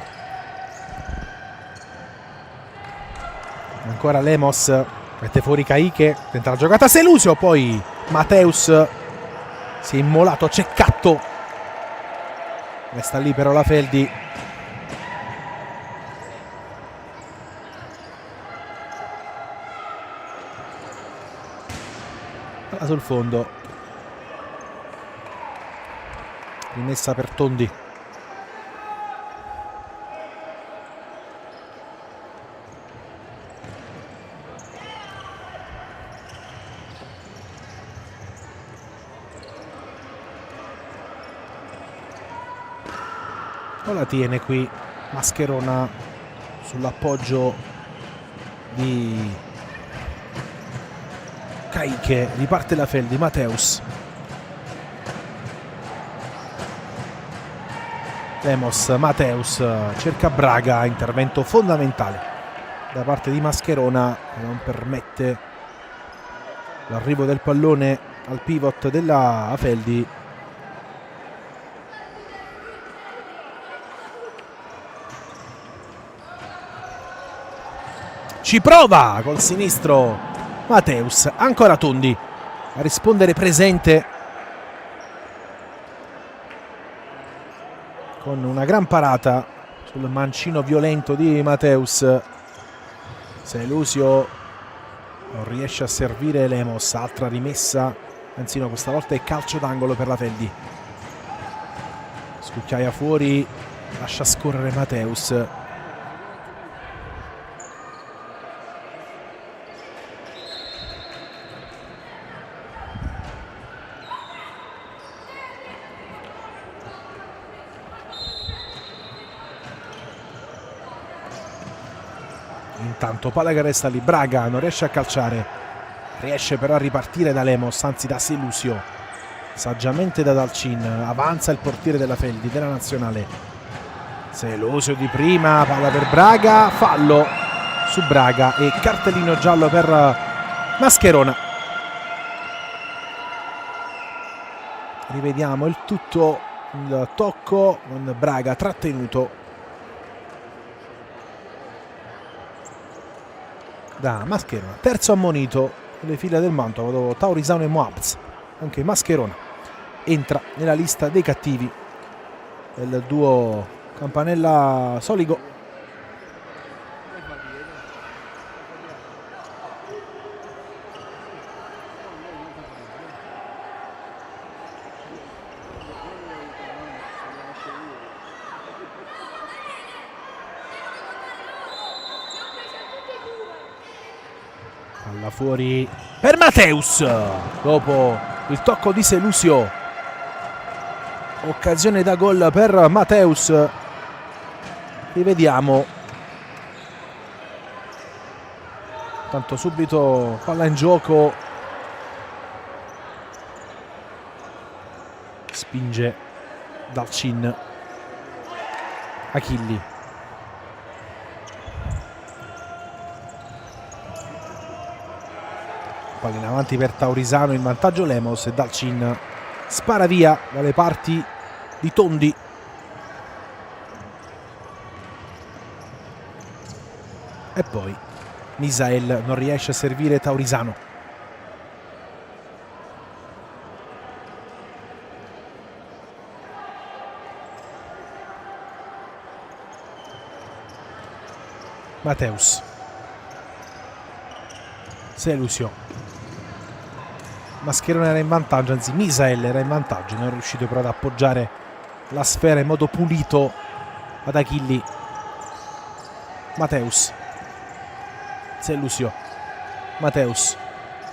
ancora Lemos, mette fuori Caiche, tenta la giocata Selusio, poi Mateus si è immolato, Ceccatto, resta lì però la Feldi. Palla sul fondo, rimessa per Tondi. La tiene qui Mascherona sull'appoggio di Caiche, riparte la Feldi, Mateus, Lemos, Mateus cerca Braga, intervento fondamentale da parte di Mascherona che non permette l'arrivo del pallone al pivot della Feldi. Ci prova col sinistro Mateus, ancora Tondi a rispondere presente con una gran parata sul mancino violento di Mateus. Selusio non riesce a servire Lemos, altra rimessa, anzi no, questa volta è calcio d'angolo per la Feldi. Scucchiaia fuori, lascia scorrere Mateus. Intanto palla che resta lì, Braga non riesce a calciare, Riesce però a ripartire da Lemos, anzi da Selusio. Saggiamente da Dalcin. Avanza il portiere della Feldi, della nazionale. Selusio di prima, palla per Braga, fallo su Braga e cartellino giallo per Mascherona. Rivediamo il tutto, il tocco con Braga trattenuto da Mascherona. Terzo ammonito nelle file del Mantova dopo Taurisano e Moabz. Anche Mascherona entra nella lista dei cattivi del duo Campanella-Soligo. Palla fuori per Mateus dopo il tocco di Selusio. Occasione da gol per Mateus. Rivediamo. Tanto subito palla in gioco. Spinge Dalcin. Achilli. Palla in avanti per Taurisano, in vantaggio Lemos e Dalcin spara via dalle parti di Tondi. E poi Misael non riesce a servire Taurisano. Mateus. Selusio. Mascherona era in vantaggio, anzi Misael era in vantaggio, non è riuscito però ad appoggiare la sfera in modo pulito ad Achilli. Mateus. Selusio. Mateus.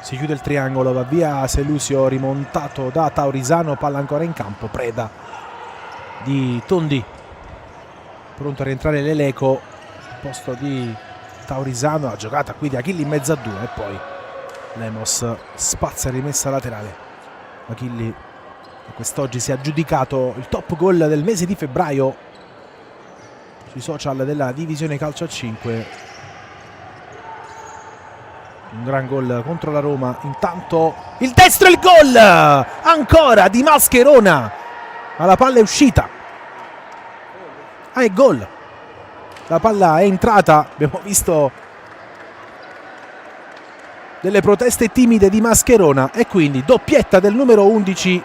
Si chiude il triangolo, va via Selusio, rimontato da Taurisano, palla ancora in campo, preda di Tondi. Pronto a rientrare l'Eleco al posto di Taurisano, la giocata qui di Achilli in mezzo a due e poi Lemos spazza rimessa laterale. Achilli che quest'oggi si è aggiudicato il top goal del mese di febbraio sui social della divisione calcio a 5. Un gran gol contro la Roma. Intanto il destro e il gol ancora di Mascherona, ma la palla è uscita. È gol. La palla è entrata. Abbiamo visto delle proteste timide di Mascherona e quindi doppietta del numero 11.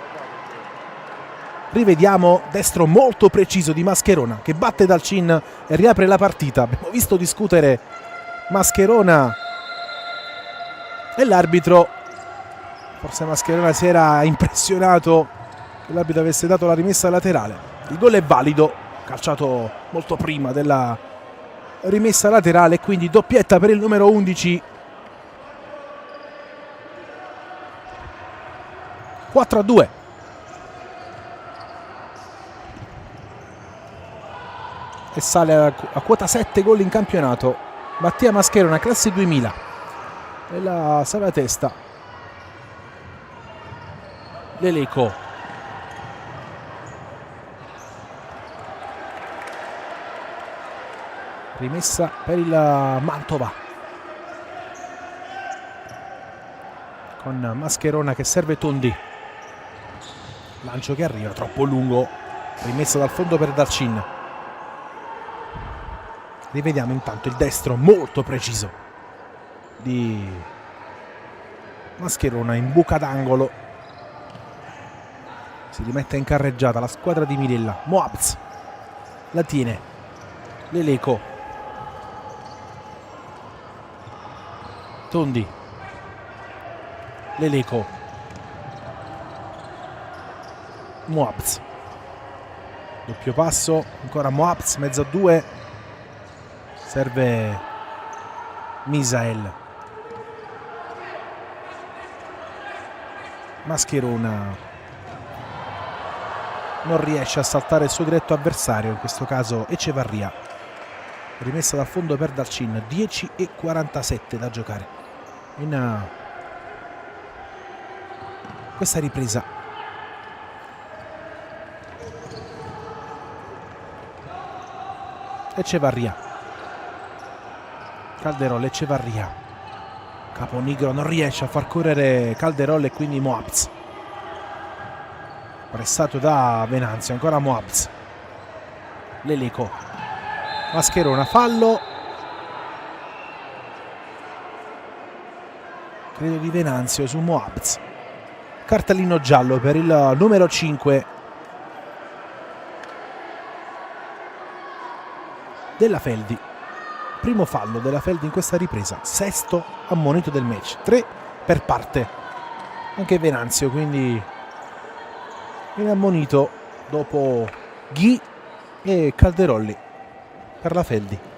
Rivediamo destro molto preciso di Mascherona che batte Dalcin e riapre la partita. Abbiamo visto discutere Mascherona e l'arbitro. Forse Mascherona si era impressionato che l'arbitro avesse dato la rimessa laterale. Il gol è valido, calciato molto prima della rimessa laterale, quindi doppietta per il numero 11. 4-2. E sale a quota 7 gol in campionato Mattia Mascherona, classe 2000. E la Salatesta. L'Eleco. Rimessa per il Mantova. Con Mascherona che serve Tondi. Lancio che arriva, troppo lungo. Rimessa dal fondo per Dalcin. Rivediamo intanto il destro molto preciso di Mascherona in buca d'angolo. Si rimette in carreggiata la squadra di Mililla. Moabz la tiene. L'Eleco. Tondi. L'Eleco. Moabz. Doppio passo. Ancora Moabz, mezzo a due. Serve Misael. Mascherona non riesce a saltare il suo diretto avversario, in questo caso Echevarria. Rimessa dal fondo per Dalcin. 10:47 da giocare in questa ripresa. Echevarria, Calderol, Echevarria, Caponigro non riesce a far correre Calderol e quindi Moabs, pressato da Venanzio, ancora Moabs, Leleco, Mascherona, fallo credo di Venanzio su Moabs, cartellino giallo per il numero 5 della Feldi. Primo fallo della Feldi in questa ripresa, sesto ammonito del match, 3 per parte, anche Venanzio quindi viene ammonito dopo Ghi e Calderolli per la Feldi.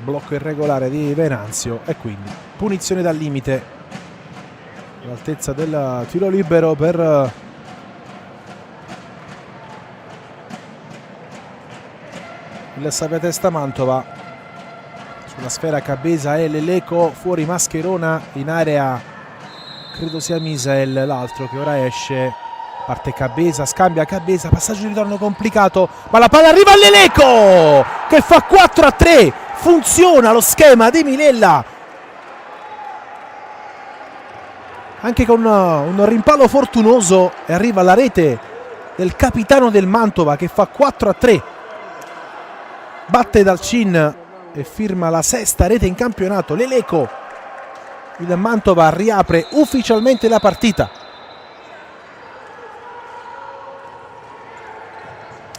Blocco irregolare di Venanzio e quindi punizione dal limite all'altezza del tiro libero per il Sapiatesta Mantova. Sulla sfera Cabeza e Leleco, fuori Mascherona, in area credo sia Misael l'altro che ora esce, parte Cabeza, scambia Cabeza, passaggio di ritorno complicato, ma la palla arriva a Leleco che fa 4-3. Funziona lo schema di Milella, anche con un rimpallo fortunoso, e arriva alla rete del capitano del Mantova che fa 4-3. Batte Dalcin e firma la sesta rete in campionato. Leleco, il Mantova riapre ufficialmente la partita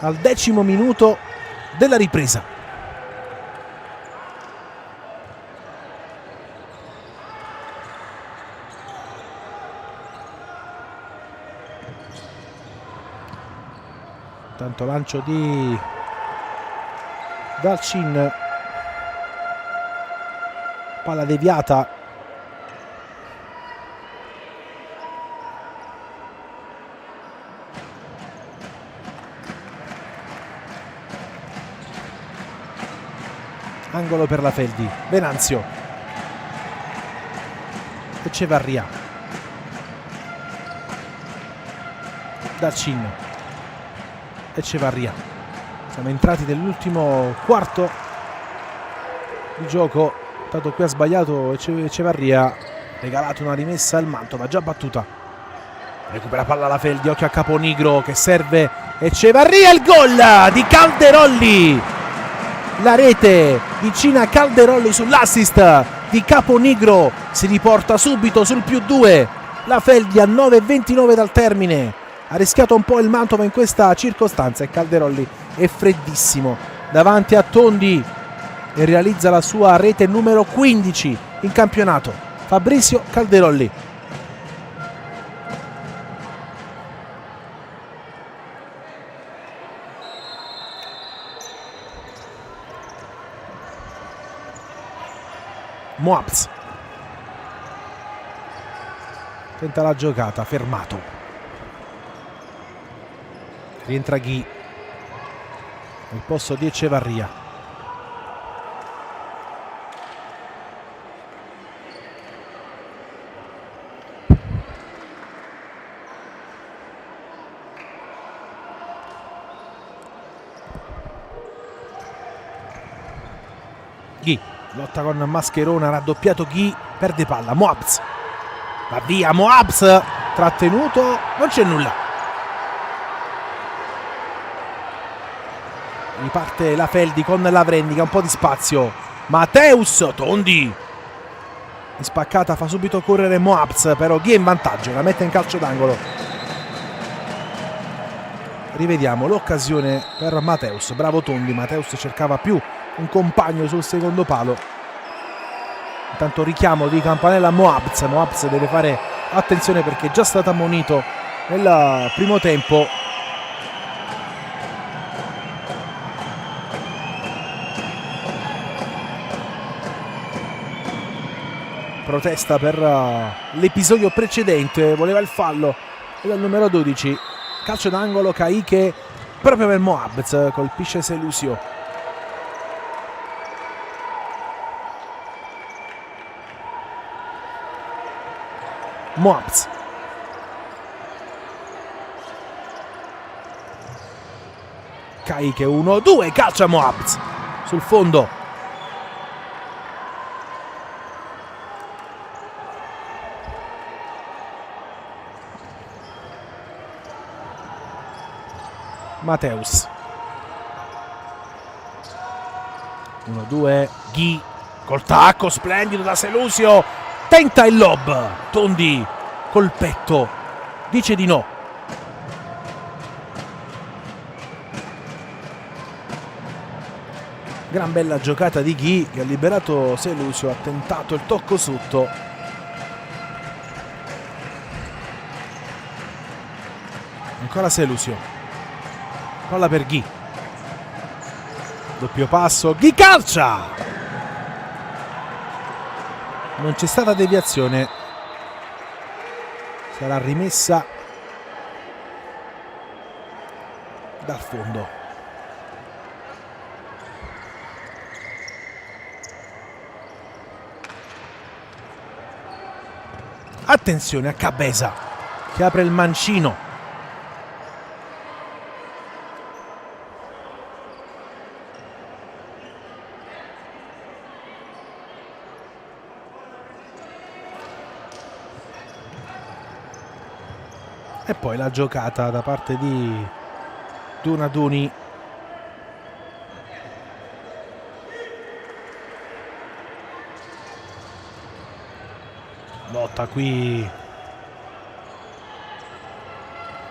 al 10° minuto della ripresa. Tanto lancio di Dalcin, palla deviata, angolo per la Feldi. Venanzio, Echevarria, Dalcin, Echevarria. Siamo entrati nell'ultimo quarto di gioco, tanto qui ha sbagliato Echevarria, regalato una rimessa al Mantova già battuta. Recupera palla la Feldi, occhio a Caponigro che serve Echevarria, il gol di Calderolli, la rete vicina a Calderolli sull'assist di Caponigro, si riporta subito sul +2 la Feldi a 9:29 dal termine. Ha rischiato un po' il Mantova in questa circostanza e Calderolli è freddissimo davanti a Tondi e realizza la sua rete numero 15 in campionato. Fabrizio Calderolli. Moabs tenta la giocata, fermato. Rientra Ghi al posto di Echevarria. Ghi lotta con Mascherona, raddoppiato Ghi, perde palla, Moabs va via, Moabs trattenuto, non c'è nulla. Riparte la Feldi con Lavrendica, un po' di spazio, Mateus, Tondi in spaccata, fa subito correre Moabs, però Ghi è in vantaggio, la mette in calcio d'angolo. Rivediamo l'occasione per Mateus, bravo Tondi, Mateus cercava più un compagno sul secondo palo. Intanto richiamo di campanella Moabs, Moabs deve fare attenzione perché è già stato ammonito nel primo tempo. protesta per l'episodio precedente, voleva il fallo del numero 12. Calcio d'angolo, Kayike proprio per Moabz, colpisce Selusio. Moabz. Kayike 1-2, calcia Moabz sul fondo. Mateus 1-2, Ghi col tacco splendido da Selusio, tenta il lob, Tondi col petto dice di no. Gran bella giocata di Ghi che ha liberato Selusio, ha tentato il tocco sotto. Ancora Selusio, palla per Ghi, doppio passo, Ghi calcia, non c'è stata deviazione, sarà rimessa dal fondo. Attenzione a Cabeza che apre il mancino. E poi la giocata da parte di Donadoni. Lotta qui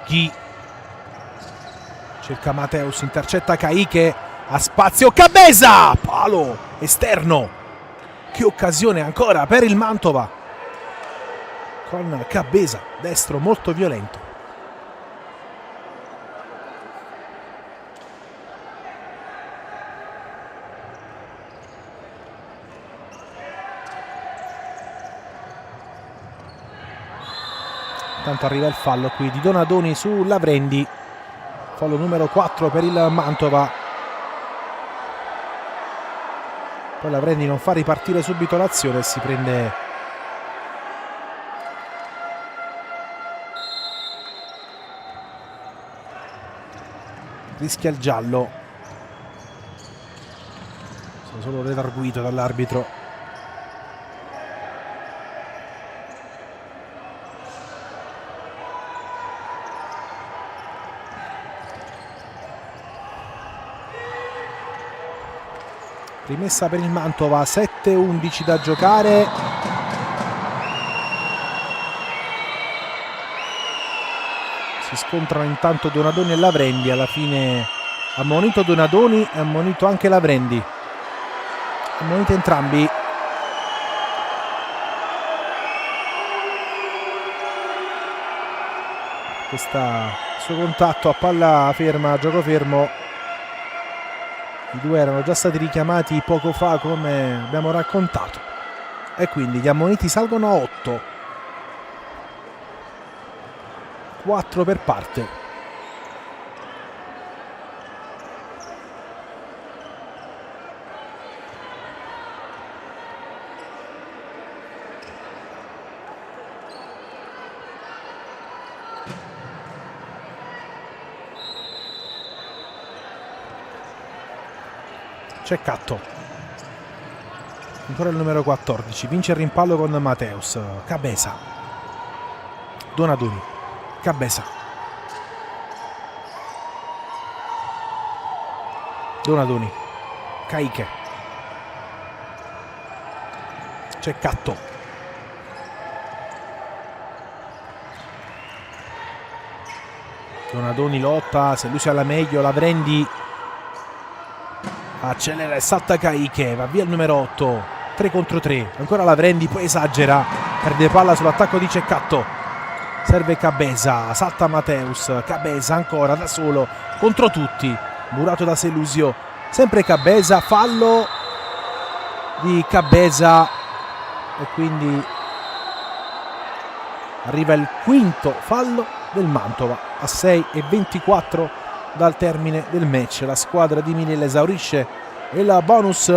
Ghi, cerca Mateus, intercetta Kayike, a spazio Cabeza, palo esterno. Che occasione ancora per il Mantova con Cabeza, destro molto violento. Intanto arriva il fallo qui di Donadoni su Lavrendi, fallo numero 4 per il Mantova. Poi Lavrendi non fa ripartire subito l'azione e si prende rischia il giallo, sono solo redarguito dall'arbitro. Rimessa per il Mantova, 7-11 da giocare. Si scontrano intanto Donadoni e Lavrendi, alla fine ammonito Donadoni e ammonito anche Lavrendi. Ammoniti entrambi. Questo contatto a palla ferma, gioco fermo. I due erano già stati richiamati poco fa, come abbiamo raccontato, e quindi gli ammoniti salgono a 8, 4 per parte. C'è Catto, ancora il numero 14, vince il rimpallo con Mateus. Cabeza, Donadoni, Cabeza, Donadoni, Kayike, c'è Catto, Donadoni lotta, Selusio alla meglio, Lavrendi accelera e salta Kayike, va via il numero 8, 3 contro 3, ancora Lavrendi, poi esagera, perde palla sull'attacco di Cecatto, serve Cabeza, salta Mateus, Cabeza ancora da solo contro tutti, murato da Selusio, sempre Cabeza, fallo di Cabeza e quindi arriva il quinto fallo del Mantova a 6:24 dal termine del match. La squadra di Minella esaurisce il bonus.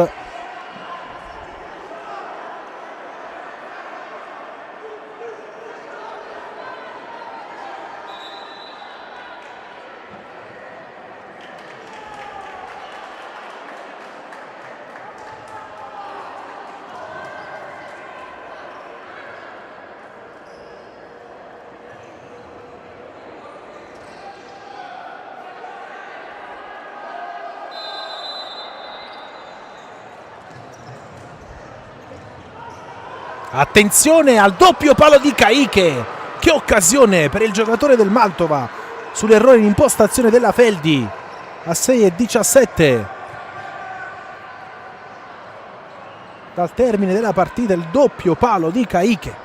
Attenzione al doppio palo di Caiche, che occasione per il giocatore del Mantova sull'errore in impostazione della Feldi a 6:17 dal termine della partita. Il doppio palo di Caiche.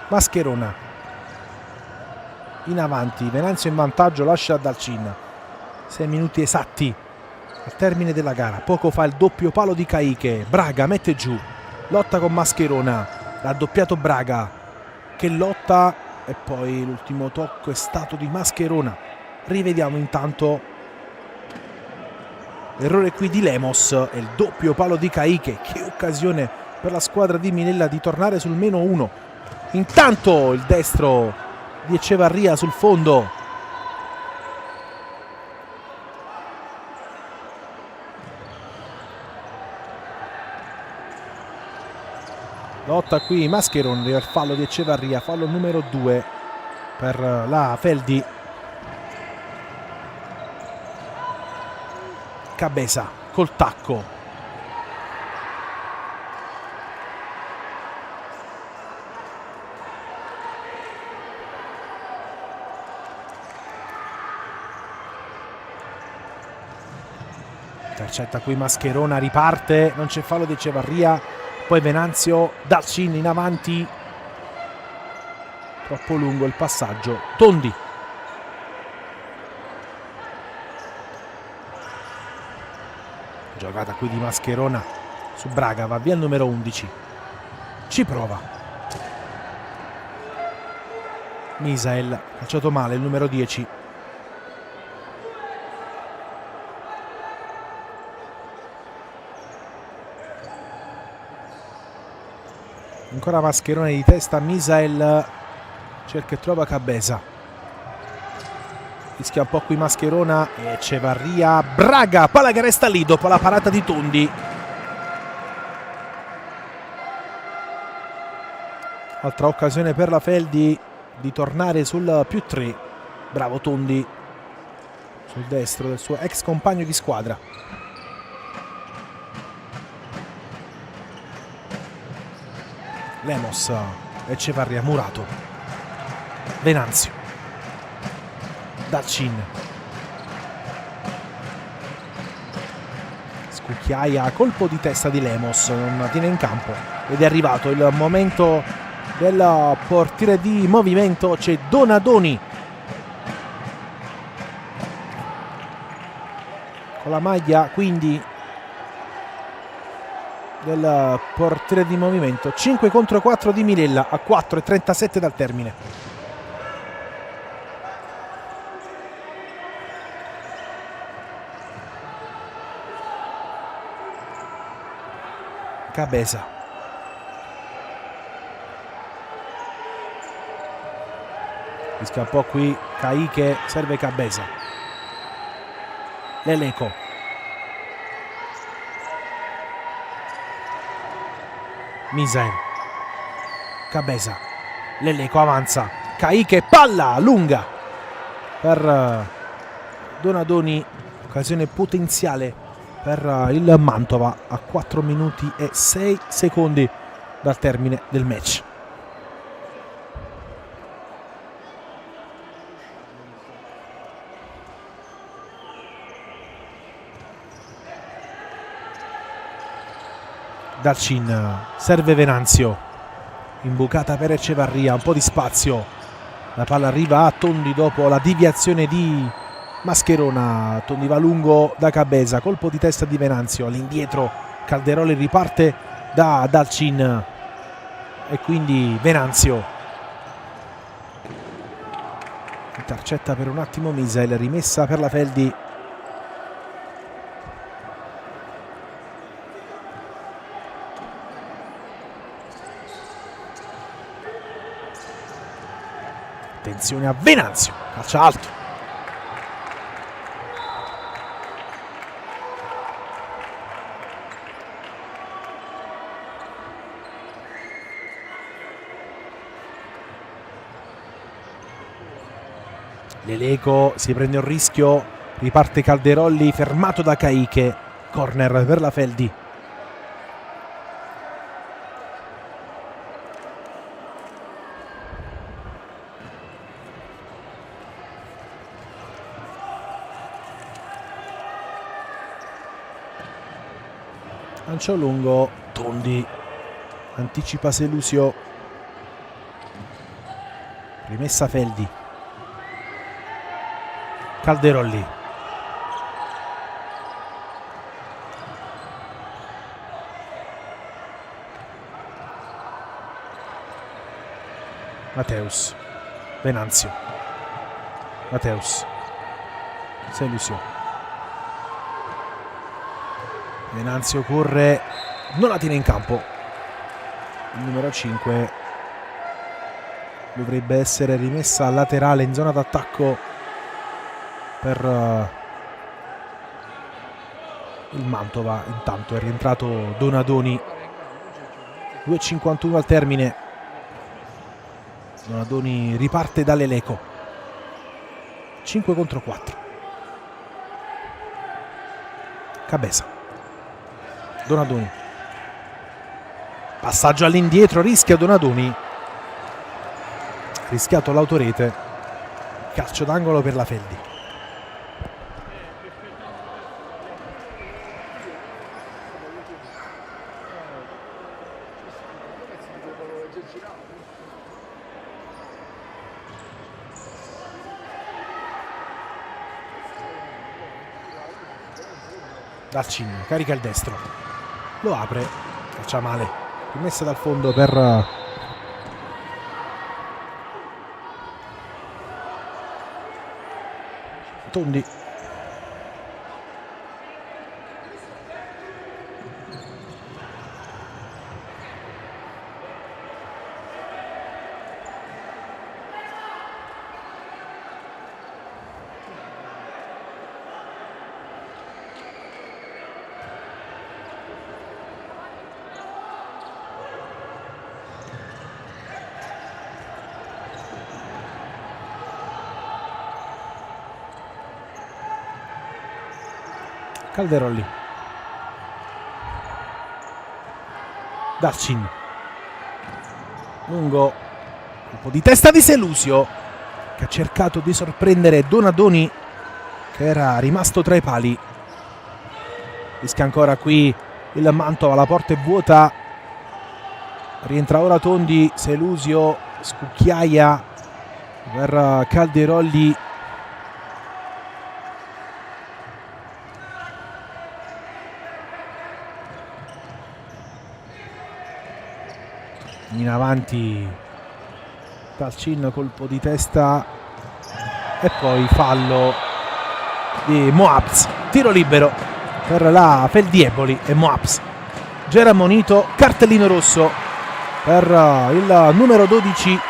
Mascherona in avanti, Venanzio in vantaggio, lascia Dalcin. 6 minuti esatti al termine della gara. Poco fa il doppio palo di Caiche. Braga mette giù, lotta con Mascherona, raddoppiato Braga che lotta e poi l'ultimo tocco è stato di Mascherona. Rivediamo intanto l'errore qui di Lemos e il doppio palo di Caiche. Che occasione per la squadra di Minella di tornare sul -1. Intanto il destro di Echevarria sul fondo. Lotta qui Mascherone per fallo di Echevarria, fallo numero 2 per la Feldi. Cabeza col tacco. Intercetta qui Mascherona, riparte, non c'è fallo di Echevarria. Poi Venanzio, Dalcin in avanti, troppo lungo il passaggio. Tondi. Giocata qui di Mascherona su Braga, va via il numero 11. Ci prova. Misael, calciato male il numero 10. Ancora Mascherone di testa, Misael cerca e trova Cabeza. Rischia un po' qui Mascherona e Echevarria. Braga, palla che resta lì dopo la parata di Tondi. Altra occasione per la Feldi di tornare sul +3. Bravo Tondi sul destro del suo ex compagno di squadra. Lemos, Echevarria, Murato, Venanzio, Dalcin, scucchiaia, colpo di testa di Lemos, non tiene in campo ed è arrivato il momento del portiere di movimento. C'è Donadoni con la maglia quindi del portiere di movimento. 5 contro 4 di Minella a 4:37 dal termine. Cabeza, rischia un po' qui Caiche, serve Cabeza. Leleco, Misael, Cabeza, Leleco avanza, Caiche, palla lunga per Donadoni, occasione potenziale per il Mantova a 4 minuti e 6 secondi dal termine del match. Dalcin, serve Venanzio, imbucata per Echevarria, un po' di spazio, la palla arriva a Tondi dopo la deviazione di mascherona. Tondi va lungo da Cabeza, colpo di testa di Venanzio, all'indietro Calderoli riparte da Dalcin e quindi Venanzio intercetta per un attimo Misael, rimessa per la Feldi. Attenzione a Venanzio, calcia alto. Leleco si prende un rischio, riparte Calderolli, fermato da Caiche, corner per la Feldi. Lancio lungo, Tondi anticipa Selusio, rimessa Feldi, Calderolli, Mateus, Venanzio, Mateus, Selusio. Venanzio corre, non la tiene in campo. Il numero 5 dovrebbe essere rimessa laterale in zona d'attacco per il Mantova. Intanto è rientrato Donadoni. 2:51 al termine. Donadoni riparte dall'Eleco. 5 contro 4. Cabeza, Donadoni, passaggio all'indietro, rischia Donadoni, rischiato l'autorete, calcio d'angolo per la Feldi. Dalcin carica il destro, lo apre, calcia male, rimessa dal fondo per Tondi. Calderolli, Dalcin, lungo, colpo di testa di Selusio che ha cercato di sorprendere Donadoni che era rimasto tra i pali. Rischia ancora qui il Mantova, la porta è vuota, rientra ora Tondi, Selusio, scucchiaia per Calderolli. In avanti Dalcin, colpo di testa e poi fallo di Moabs, tiro libero per la Feldi Eboli e Moabs già era ammonito, cartellino rosso per il numero 12.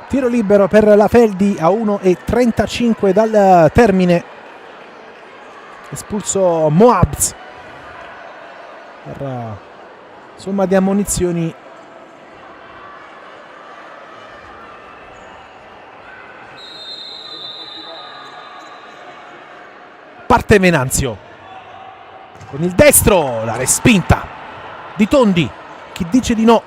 Tiro libero per la Feldi a 1:35 dal termine. Espulso Moabs per somma di ammonizioni. Parte Venanzio con il destro, la respinta di Tondi. Chi dice di no?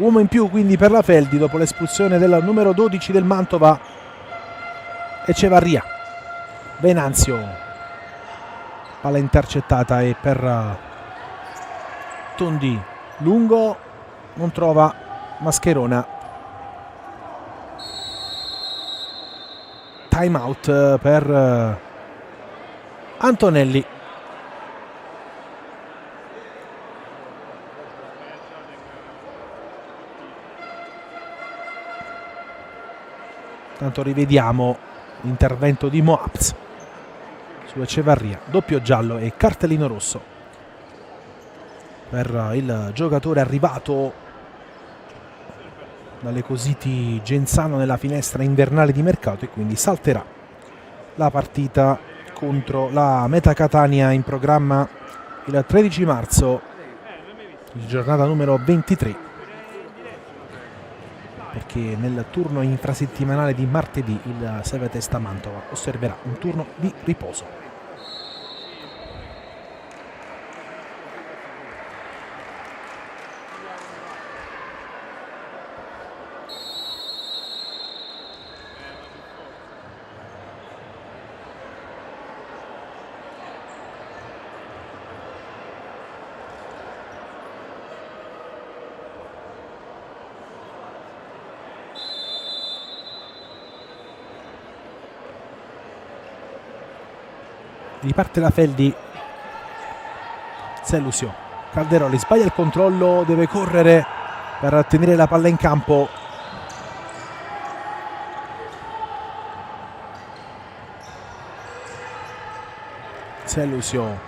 Uomo in più quindi per la Feldi dopo l'espulsione del numero 12 del Mantova, Echevarria. Venanzio, palla intercettata e per Tondi, lungo, non trova Mascherona. Time out per Antonelli. Tanto rivediamo l'intervento di Moabs su Echevarria. Doppio giallo e cartellino rosso per il giocatore arrivato dalle Cositi Genzano nella finestra invernale di mercato, e quindi salterà la partita contro la Meta Catania in programma il 13 marzo, giornata numero 23. Perché nel turno infrasettimanale di martedì il Savia Testa Mantova osserverà un turno di riposo. Riparte la Feldi. Selusio, Calderoli sbaglia il controllo, deve correre per tenere la palla in campo. Selusio,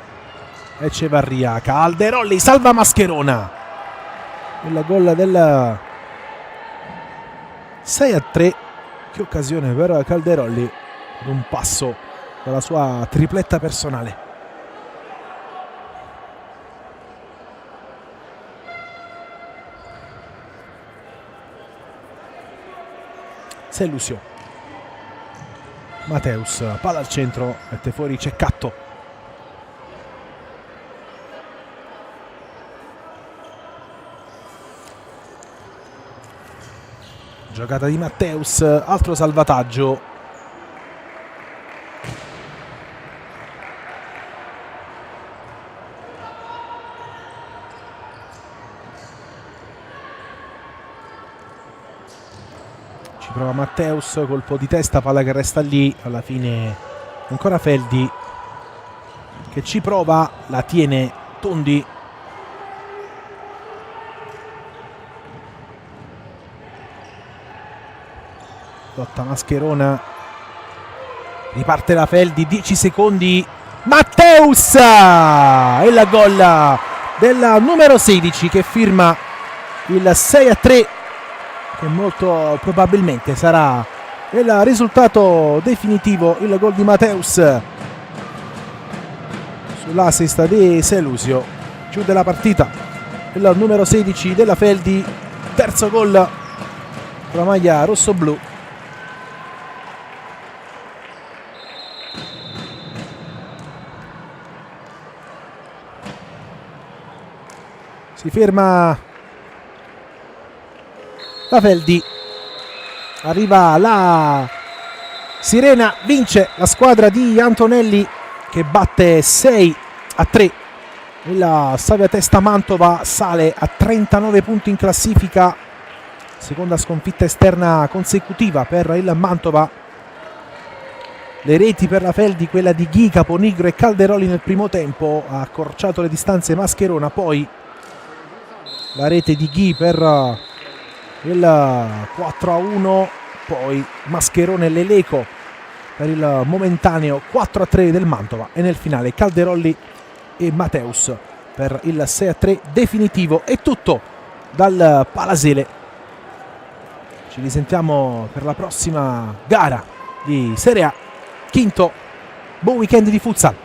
Echevarria, Calderoli salva Mascherona. Il gol del 6-3. Che occasione per Calderoli ad un passo dalla sua tripletta personale. Selusio, Mateus, palla al centro, mette fuori Ceccatto. Giocata di Mateus, altro salvataggio. Prova Matteus, colpo di testa, palla che resta lì. Alla fine ancora Feldi che ci prova, la tiene Tondi. Lotta Mascherona, riparte la Feldi, 10 secondi, Matteus! E la gol del numero 16 che firma il 6-3, che molto probabilmente sarà il risultato definitivo. Il gol di Mateus sull'assist di Selusio chiude la partita. Il numero 16 della Feldi, terzo gol con la maglia rosso-blu. Si ferma la Feldi, arriva la sirena, vince la squadra di Antonelli che batte 6-3. Il Savia Testa Mantova sale a 39 punti in classifica, seconda sconfitta esterna consecutiva per il Mantova. Le reti per la Feldi, quella di Ghi, Caponigro e Calderoli nel primo tempo, ha accorciato le distanze Mascherona, poi la rete di Ghi per il 4-1, poi Mascherone e Leleco per il momentaneo 4-3 del Mantova, e nel finale Calderoli e Mateus per il 6-3 definitivo. È tutto dal Palasele, ci risentiamo per la prossima gara di Serie A, quinto. Buon weekend di futsal.